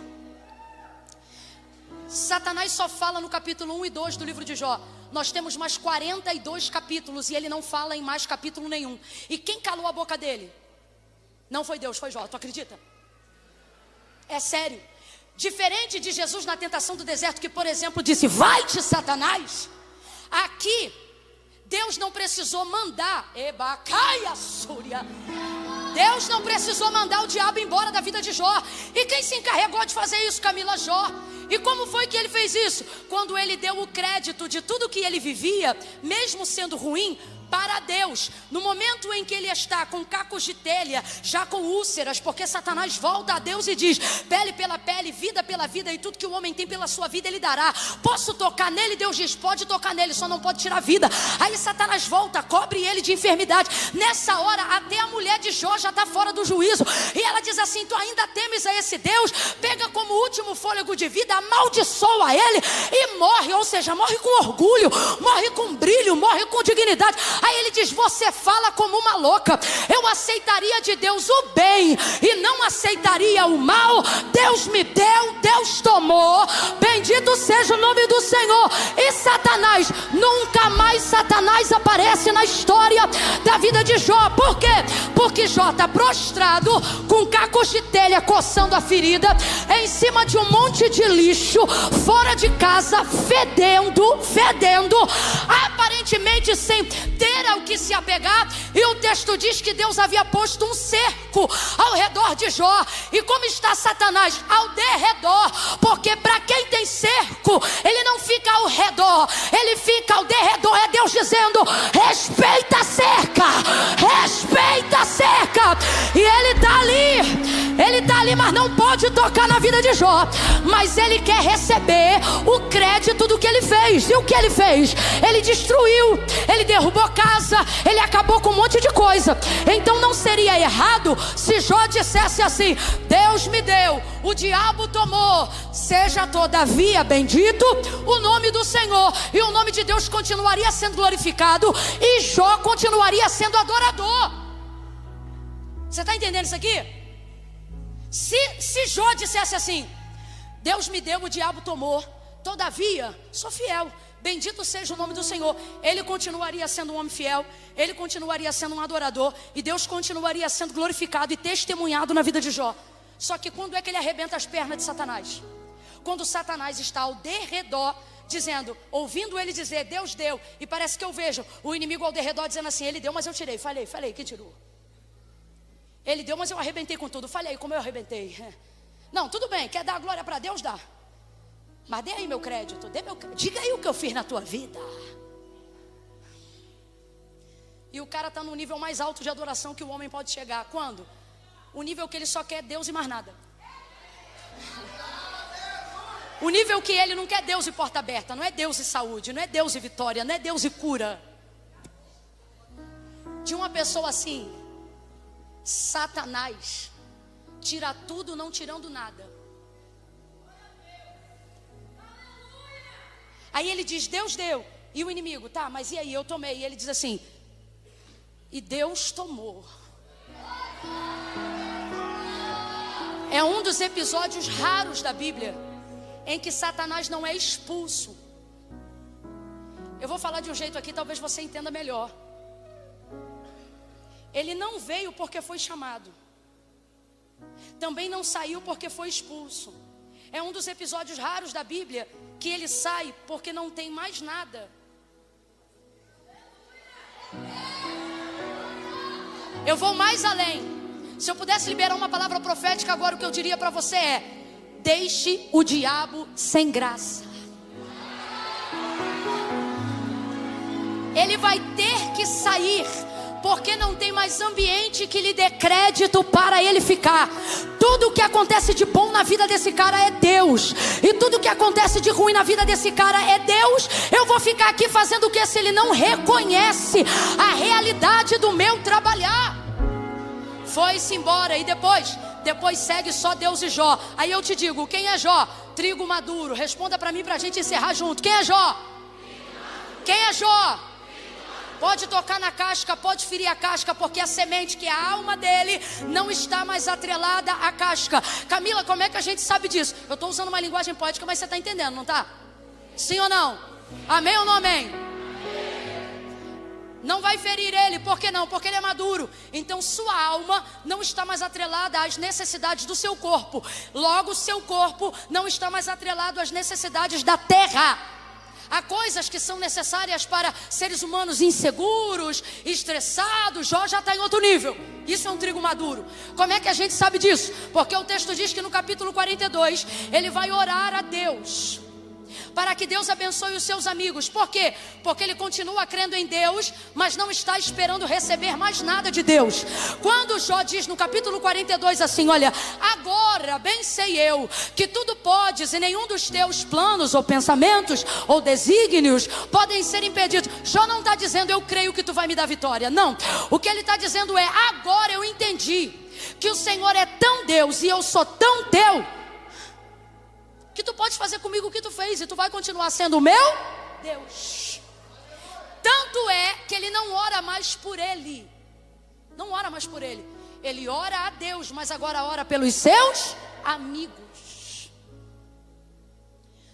Satanás só fala no capítulo 1 e 2 do livro de Jó. Nós temos mais 42 capítulos e ele não fala em mais capítulo nenhum. E quem calou a boca dele? Não foi Deus, foi Jó. Tu acredita? É sério. Diferente de Jesus na tentação do deserto, que por exemplo disse: vai-te, Satanás. Aqui Deus não precisou mandar. Deus não precisou mandar o diabo embora da vida de Jó. E quem se encarregou de fazer isso? Camila, Jó. E como foi que ele fez isso? Quando ele deu o crédito de tudo que ele vivia, mesmo sendo ruim, para Deus. No momento em que ele está com cacos de telha, já com úlceras, porque Satanás volta a Deus e diz: pele pela pele, vida pela vida, e tudo que o homem tem pela sua vida ele dará. Posso tocar nele? Deus diz: pode tocar nele, só não pode tirar a vida. Aí Satanás volta, cobre ele de enfermidade. Nessa hora até a mulher de Jó já está fora do juízo, e ela diz assim: tu ainda temes a esse Deus? Pega como último fôlego de vida, amaldiçoa ele e morre. Ou seja, morre com orgulho, morre com brilho, morre com dignidade. Aí ele diz: você fala como uma louca. Eu aceitaria de Deus o bem e não aceitaria o mal. Deus me deu, Deus tomou. Bendito seja o nome do Senhor. E Satanás, nunca mais Satanás aparece na história da vida de Jó. Por quê? Porque Jó está prostrado, com cacos de telha coçando a ferida, em cima de um monte de lixo, fora de casa, fedendo, aparentemente sem ter ao que se apegar. E o texto diz que Deus havia posto um cerco ao redor de Jó. E como está Satanás? Ao derredor. Porque para quem tem cerco, ele não fica ao redor, ele fica ao derredor. É Deus dizendo: respeita a cerca, respeita a cerca. E ele está ali, mas não pode tocar na vida de Jó. Mas ele quer receber o crédito do que ele fez. E o que ele fez? Ele destruiu, ele derrubou casa, ele acabou com um monte de coisa. Então não seria errado se Jó dissesse assim: Deus me deu, o diabo tomou, seja todavia bendito o nome do Senhor. E o nome de Deus continuaria sendo glorificado e Jó continuaria sendo adorador. Você está entendendo isso aqui? Se Jó dissesse assim: Deus me deu, o diabo tomou, todavia sou fiel, bendito seja o nome do Senhor, ele continuaria sendo um homem fiel, ele continuaria sendo um adorador, e Deus continuaria sendo glorificado e testemunhado na vida de Jó. Só que quando é que ele arrebenta as pernas de Satanás? Quando Satanás está ao derredor, dizendo, ouvindo ele dizer: Deus deu, e parece que eu vejo o inimigo ao derredor dizendo assim: ele deu, mas eu tirei. Falei, quem tirou? Ele deu, mas eu arrebentei com tudo. Falei, como eu arrebentei? Não, tudo bem, quer dar glória para Deus? Dá. Mas dê aí meu crédito, diga aí o que eu fiz na tua vida. E o cara está no nível mais alto de adoração que o homem pode chegar. Quando? O nível que ele só quer Deus e mais nada. O nível que ele não quer Deus e porta aberta. Não é Deus e saúde, não é Deus e vitória, não é Deus e cura. De uma pessoa assim, Satanás tira tudo não tirando nada. Aí ele diz: Deus deu. E o inimigo: tá, mas e aí, eu tomei. E ele diz assim: e Deus tomou. É um dos episódios raros da Bíblia em que Satanás não é expulso. Eu vou falar de um jeito aqui, talvez você entenda melhor. Ele não veio porque foi chamado, também não saiu porque foi expulso. É um dos episódios raros da Bíblia que ele sai porque não tem mais nada. Eu vou mais além. Se eu pudesse liberar uma palavra profética agora, o que eu diria para você é: deixe o diabo sem graça. ele vai ter que sair, porque não tem mais ambiente que lhe dê crédito para ele ficar. Tudo que acontece de bom na vida desse cara é Deus, e tudo que acontece de ruim na vida desse cara é Deus. Eu vou ficar aqui fazendo o que se ele não reconhece a realidade do meu trabalhar? Foi-se embora. E depois segue só Deus e Jó. Aí eu te digo, quem é Jó? Trigo maduro. Responda para mim, para a gente encerrar junto. Quem é Jó? Quem é Jó? Pode tocar na casca, pode ferir a casca, porque a semente, que é a alma dele, não está mais atrelada à casca. Camila, como é que a gente sabe disso? Eu estou usando uma linguagem poética, mas você está entendendo, não está? Sim ou não? Amém ou não amém? Não vai ferir ele, por que não? Porque ele é maduro. Então sua alma não está mais atrelada às necessidades do seu corpo. Logo, seu corpo não está mais atrelado às necessidades da terra. Há coisas que são necessárias para seres humanos inseguros, estressados. Jó já está em outro nível. Isso é um trigo maduro. Como é que a gente sabe disso? Porque o texto diz que no capítulo 42, ele vai orar a Deus para que Deus abençoe os seus amigos. Por quê? Porque ele continua crendo em Deus, mas não está esperando receber mais nada de Deus. Quando Jó diz no capítulo 42 assim: olha, agora bem sei eu que tudo podes, e nenhum dos teus planos ou pensamentos ou desígnios podem ser impedidos. Jó não está dizendo eu creio que tu vai me dar vitória, não. O que ele está dizendo é: agora eu entendi que o Senhor é tão Deus e eu sou tão teu, que tu pode fazer comigo o que tu fez, e tu vai continuar sendo o meu Deus. Tanto é que ele não ora mais por ele. Não ora mais por ele. Ele ora a Deus, mas agora ora pelos seus amigos.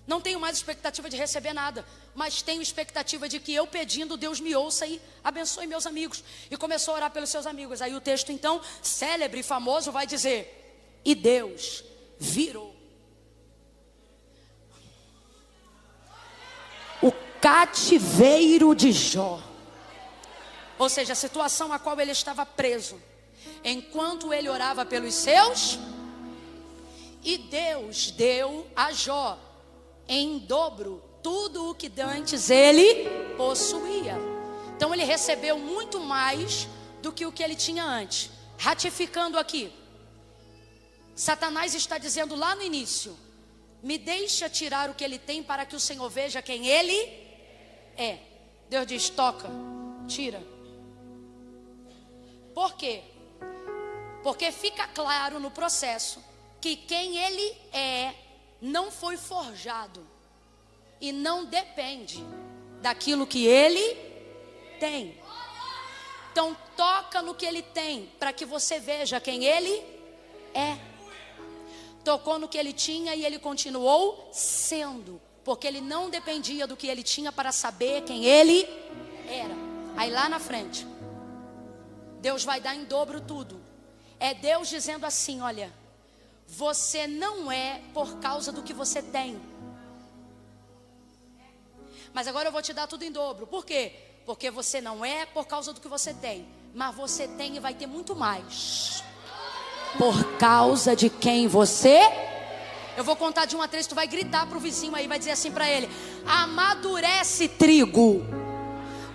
Não tenho mais expectativa de receber nada, mas tenho expectativa de que eu pedindo, Deus me ouça e abençoe meus amigos. E começou a orar pelos seus amigos. Aí o texto então, célebre e famoso, vai dizer: e Deus virou o cativeiro de Jó. Ou seja, a situação a qual ele estava preso, enquanto ele orava pelos seus. E Deus deu a Jó em dobro tudo o que dantes ele possuía. Então ele recebeu muito mais do que o que ele tinha antes. Ratificando aqui, Satanás está dizendo lá no início: me deixa tirar o que ele tem para que o Senhor veja quem ele é. Deus diz: toca, tira. Por quê? Porque fica claro no processo que quem ele é não foi forjado e não depende daquilo que ele tem. Então toca no que ele tem para que você veja quem ele é. Tocou no que ele tinha e ele continuou sendo, porque ele não dependia do que ele tinha para saber quem ele era. Aí lá na frente, Deus vai dar em dobro tudo. É Deus dizendo assim: olha, você não é por causa do que você tem, mas agora eu vou te dar tudo em dobro. Por quê? Porque você não é por causa do que você tem, mas você tem e vai ter muito mais por causa de quem você. Eu vou contar de 1 a 3, tu vai gritar pro vizinho aí, vai dizer assim para ele: amadurece, trigo.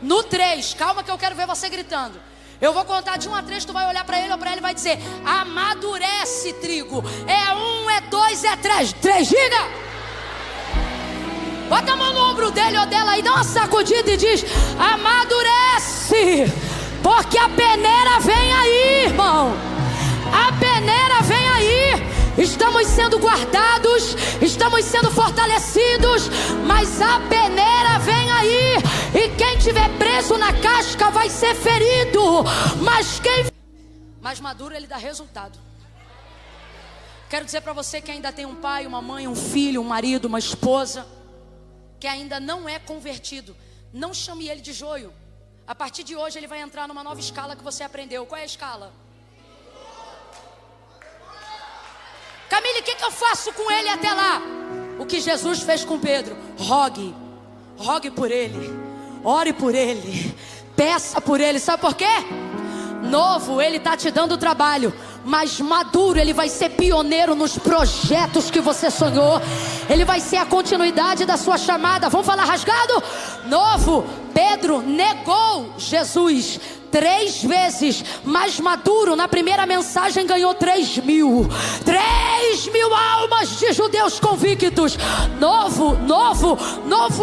No 3, calma que eu quero ver você gritando. Eu vou contar de 1 a 3, tu vai olhar para ele ou para ele vai dizer: amadurece, trigo. É 1, é 2, é 3. 3, diga. Bota a mão no ombro dele ou dela e dá uma sacudida e diz: amadurece, porque a peneira vem aí, irmão. A peneira vem aí. Estamos sendo guardados, estamos sendo fortalecidos, mas a peneira vem aí. E quem tiver preso na casca vai ser ferido, mas quem mais maduro, ele dá resultado. Quero dizer para você que ainda tem um pai, uma mãe, um filho, um marido, uma esposa que ainda não é convertido, não chame ele de joio. A partir de hoje ele vai entrar numa nova escala que você aprendeu. Qual é a escala? Camille, o que eu faço com ele até lá? O que Jesus fez com Pedro. Rogue por ele, ore por ele, peça por ele. Sabe por quê? Novo, ele está te dando trabalho, mas maduro, ele vai ser pioneiro nos projetos que você sonhou. Ele vai ser a continuidade da sua chamada. Vamos falar rasgado? Novo, Pedro negou Jesus 3 vezes, mas maduro na primeira mensagem ganhou 3.000 almas de judeus convictos. Novo,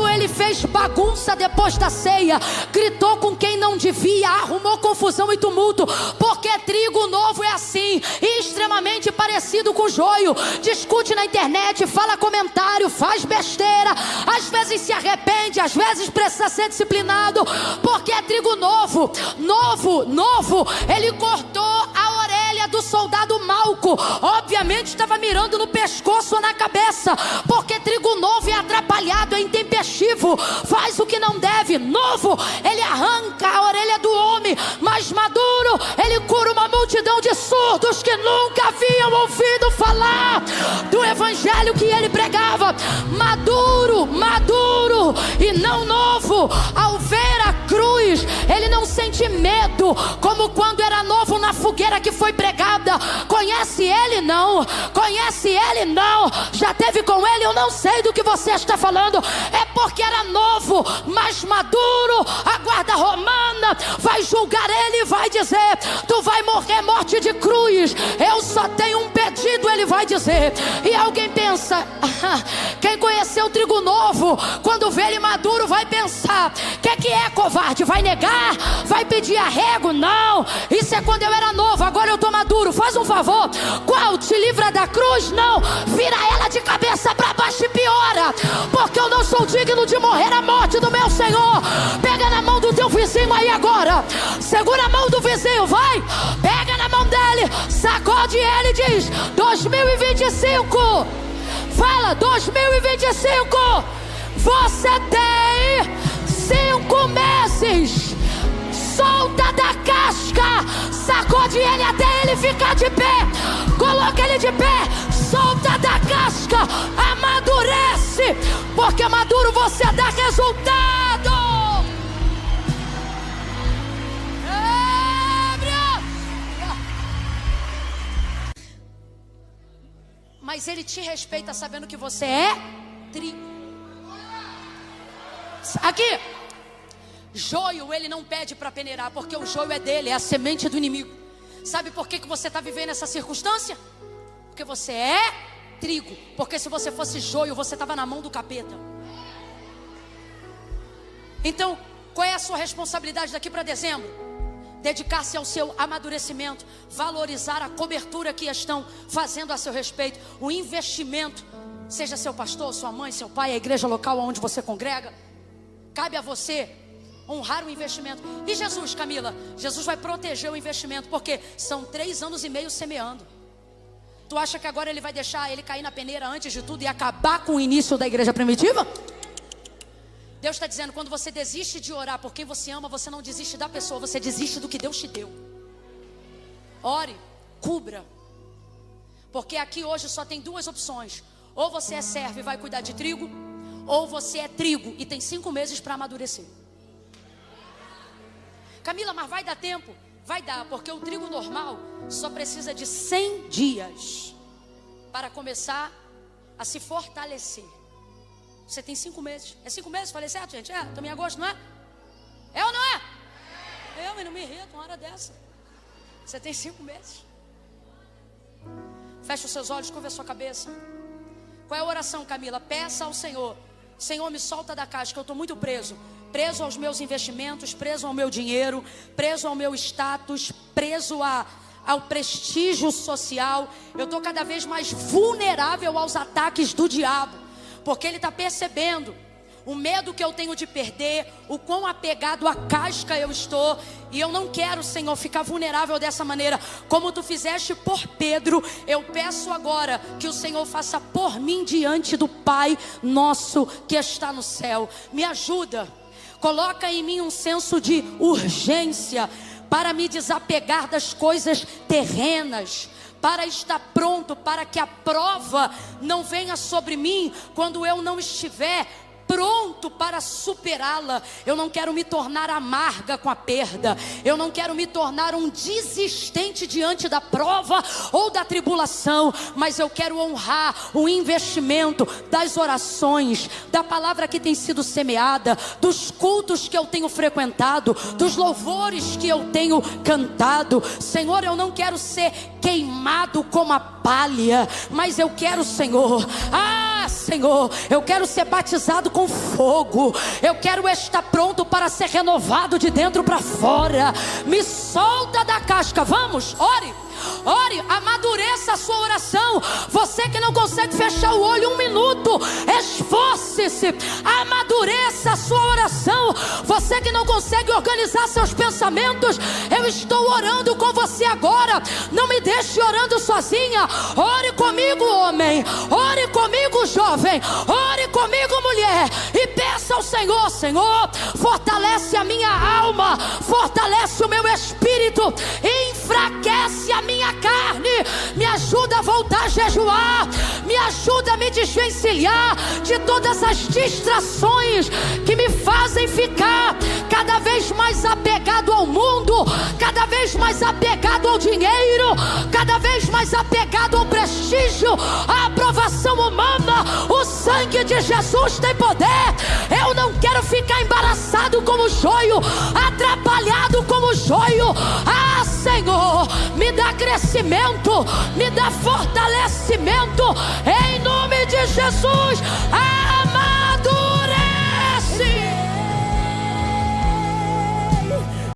ele fez bagunça depois da ceia, gritou com quem não devia, arrumou confusão e tumulto, porque trigo novo é assim, extremamente parecido com joio. Discute na internet, fala comentário, faz besteira, às vezes se arrepende, às vezes precisa ser disciplinado, porque é trigo novo. Ele cortou a orelha do soldado Malco. Obviamente estava mirando no pescoço ou na cabeça, porque trigo novo é atrapalhado, é intempestivo, faz o que não deve. Novo, ele arranca a orelha do homem, mas maduro, ele cura uma multidão de surdos que nunca haviam ouvido falar do evangelho que ele pregava. Maduro e não novo. Ao ver a cruz, ele não sente medo como quando era novo na fogueira que foi pregada. Conhece ele? Não. Já teve com ele? Eu não sei do que você está falando. É porque era novo, mas maduro. A guarda romana vai julgar ele e vai dizer: tu vai morrer morte de cruz. Eu só tenho um pedido, ele vai dizer. E alguém pensa, quem conheceu o trigo novo, quando vê ele maduro, vai pensar: que é, covarde? Vai negar? Vai pedir arrego? Não, isso é quando eu era novo, agora eu estou maduro. Faz um favor. Qual? Te livra da cruz? Não, vira ela de cabeça para baixo e piora, porque eu não sou digno de morrer a morte do meu Senhor. Pega na mão do teu vizinho aí agora, segura a mão do vizinho, vai, pega na mão dele, sacode ele e diz: 2025, fala, 2025, você tem 5 meses. Solta da casca, sacode ele até ele ficar de pé, coloca ele de pé, solta da casca, amadurece, porque maduro você dá resultado. Mas ele te respeita sabendo que você é trigo. Aqui, joio ele não pede para peneirar, porque o joio é dele, é a semente do inimigo. Sabe por que você está vivendo essa circunstância? Porque você é trigo. Porque se você fosse joio, você estava na mão do capeta. Então, qual é a sua responsabilidade daqui para dezembro? Dedicar-se ao seu amadurecimento, valorizar a cobertura que estão fazendo a seu respeito, o investimento, seja seu pastor, sua mãe, seu pai, a igreja local onde você congrega. Cabe a você honrar o investimento. E Jesus, Camila? Jesus vai proteger o investimento, porque são 3 anos e meio semeando. Tu acha que agora ele vai deixar ele cair na peneira antes de tudo e acabar com o início da igreja primitiva? Deus está dizendo: quando você desiste de orar por quem você ama, você não desiste da pessoa, você desiste do que Deus te deu. Ore, cubra. Porque aqui hoje só tem 2 opções: ou você é servo e vai cuidar de trigo, ou você é trigo e tem 5 meses para amadurecer. Camila, mas vai dar tempo? Vai dar, porque o trigo normal só precisa de 100 dias para começar a se fortalecer. Você tem 5 meses. É 5 meses? Falei certo, gente? É, estamos em agosto, não é? É ou não é? Eu não me irrito uma hora dessa. Você tem 5 meses. Feche os seus olhos, curva a sua cabeça. Qual é a oração, Camila? Peça ao Senhor: Senhor, me solta da caixa, que eu estou muito preso. Preso aos meus investimentos, preso ao meu dinheiro, preso ao meu status, preso ao prestígio social. Eu estou cada vez mais vulnerável aos ataques do diabo, porque ele está percebendo o medo que eu tenho de perder, o quão apegado à casca eu estou. E eu não quero, Senhor, ficar vulnerável dessa maneira. Como tu fizeste por Pedro, eu peço agora que o Senhor faça por mim diante do Pai nosso que está no céu. Me ajuda, coloca em mim um senso de urgência para me desapegar das coisas terrenas, para estar pronto, para que a prova não venha sobre mim quando eu não estiver pronto para superá-la. Eu não quero me tornar amarga com a perda. Eu não quero me tornar um desistente diante da prova ou da tribulação, mas eu quero honrar o investimento das orações, da palavra que tem sido semeada, dos cultos que eu tenho frequentado, dos louvores que eu tenho cantado. Senhor, eu não quero ser queimado como a palha, mas eu quero, Senhor, Senhor, eu quero ser batizado com fogo. Eu quero estar pronto para ser renovado de dentro para fora. Me solta da casca. Vamos, ore. Ore, amadureça a sua oração. Você que não consegue fechar o olho 1 minuto, esforce-se, amadureça a sua oração. Você que não consegue organizar seus pensamentos, eu estou orando com você agora. Não me deixe orando sozinha. Ore comigo, homem. Ore comigo, jovem. Ore comigo, mulher. E peça ao Senhor: Senhor, fortalece a minha alma, fortalece o meu espírito, enfraquece a minha carne, me ajuda a voltar a jejuar, me ajuda a me desvencilhar de todas as distrações que me fazem ficar cada vez mais apegado ao mundo, cada vez mais apegado ao dinheiro, cada vez mais apegado ao prestígio, à aprovação humana. O sangue de Jesus tem poder. Eu não quero ficar embaraçado como joio, atrapalhado como joio. Senhor, me dá crescimento, me dá fortalecimento, em nome de Jesus.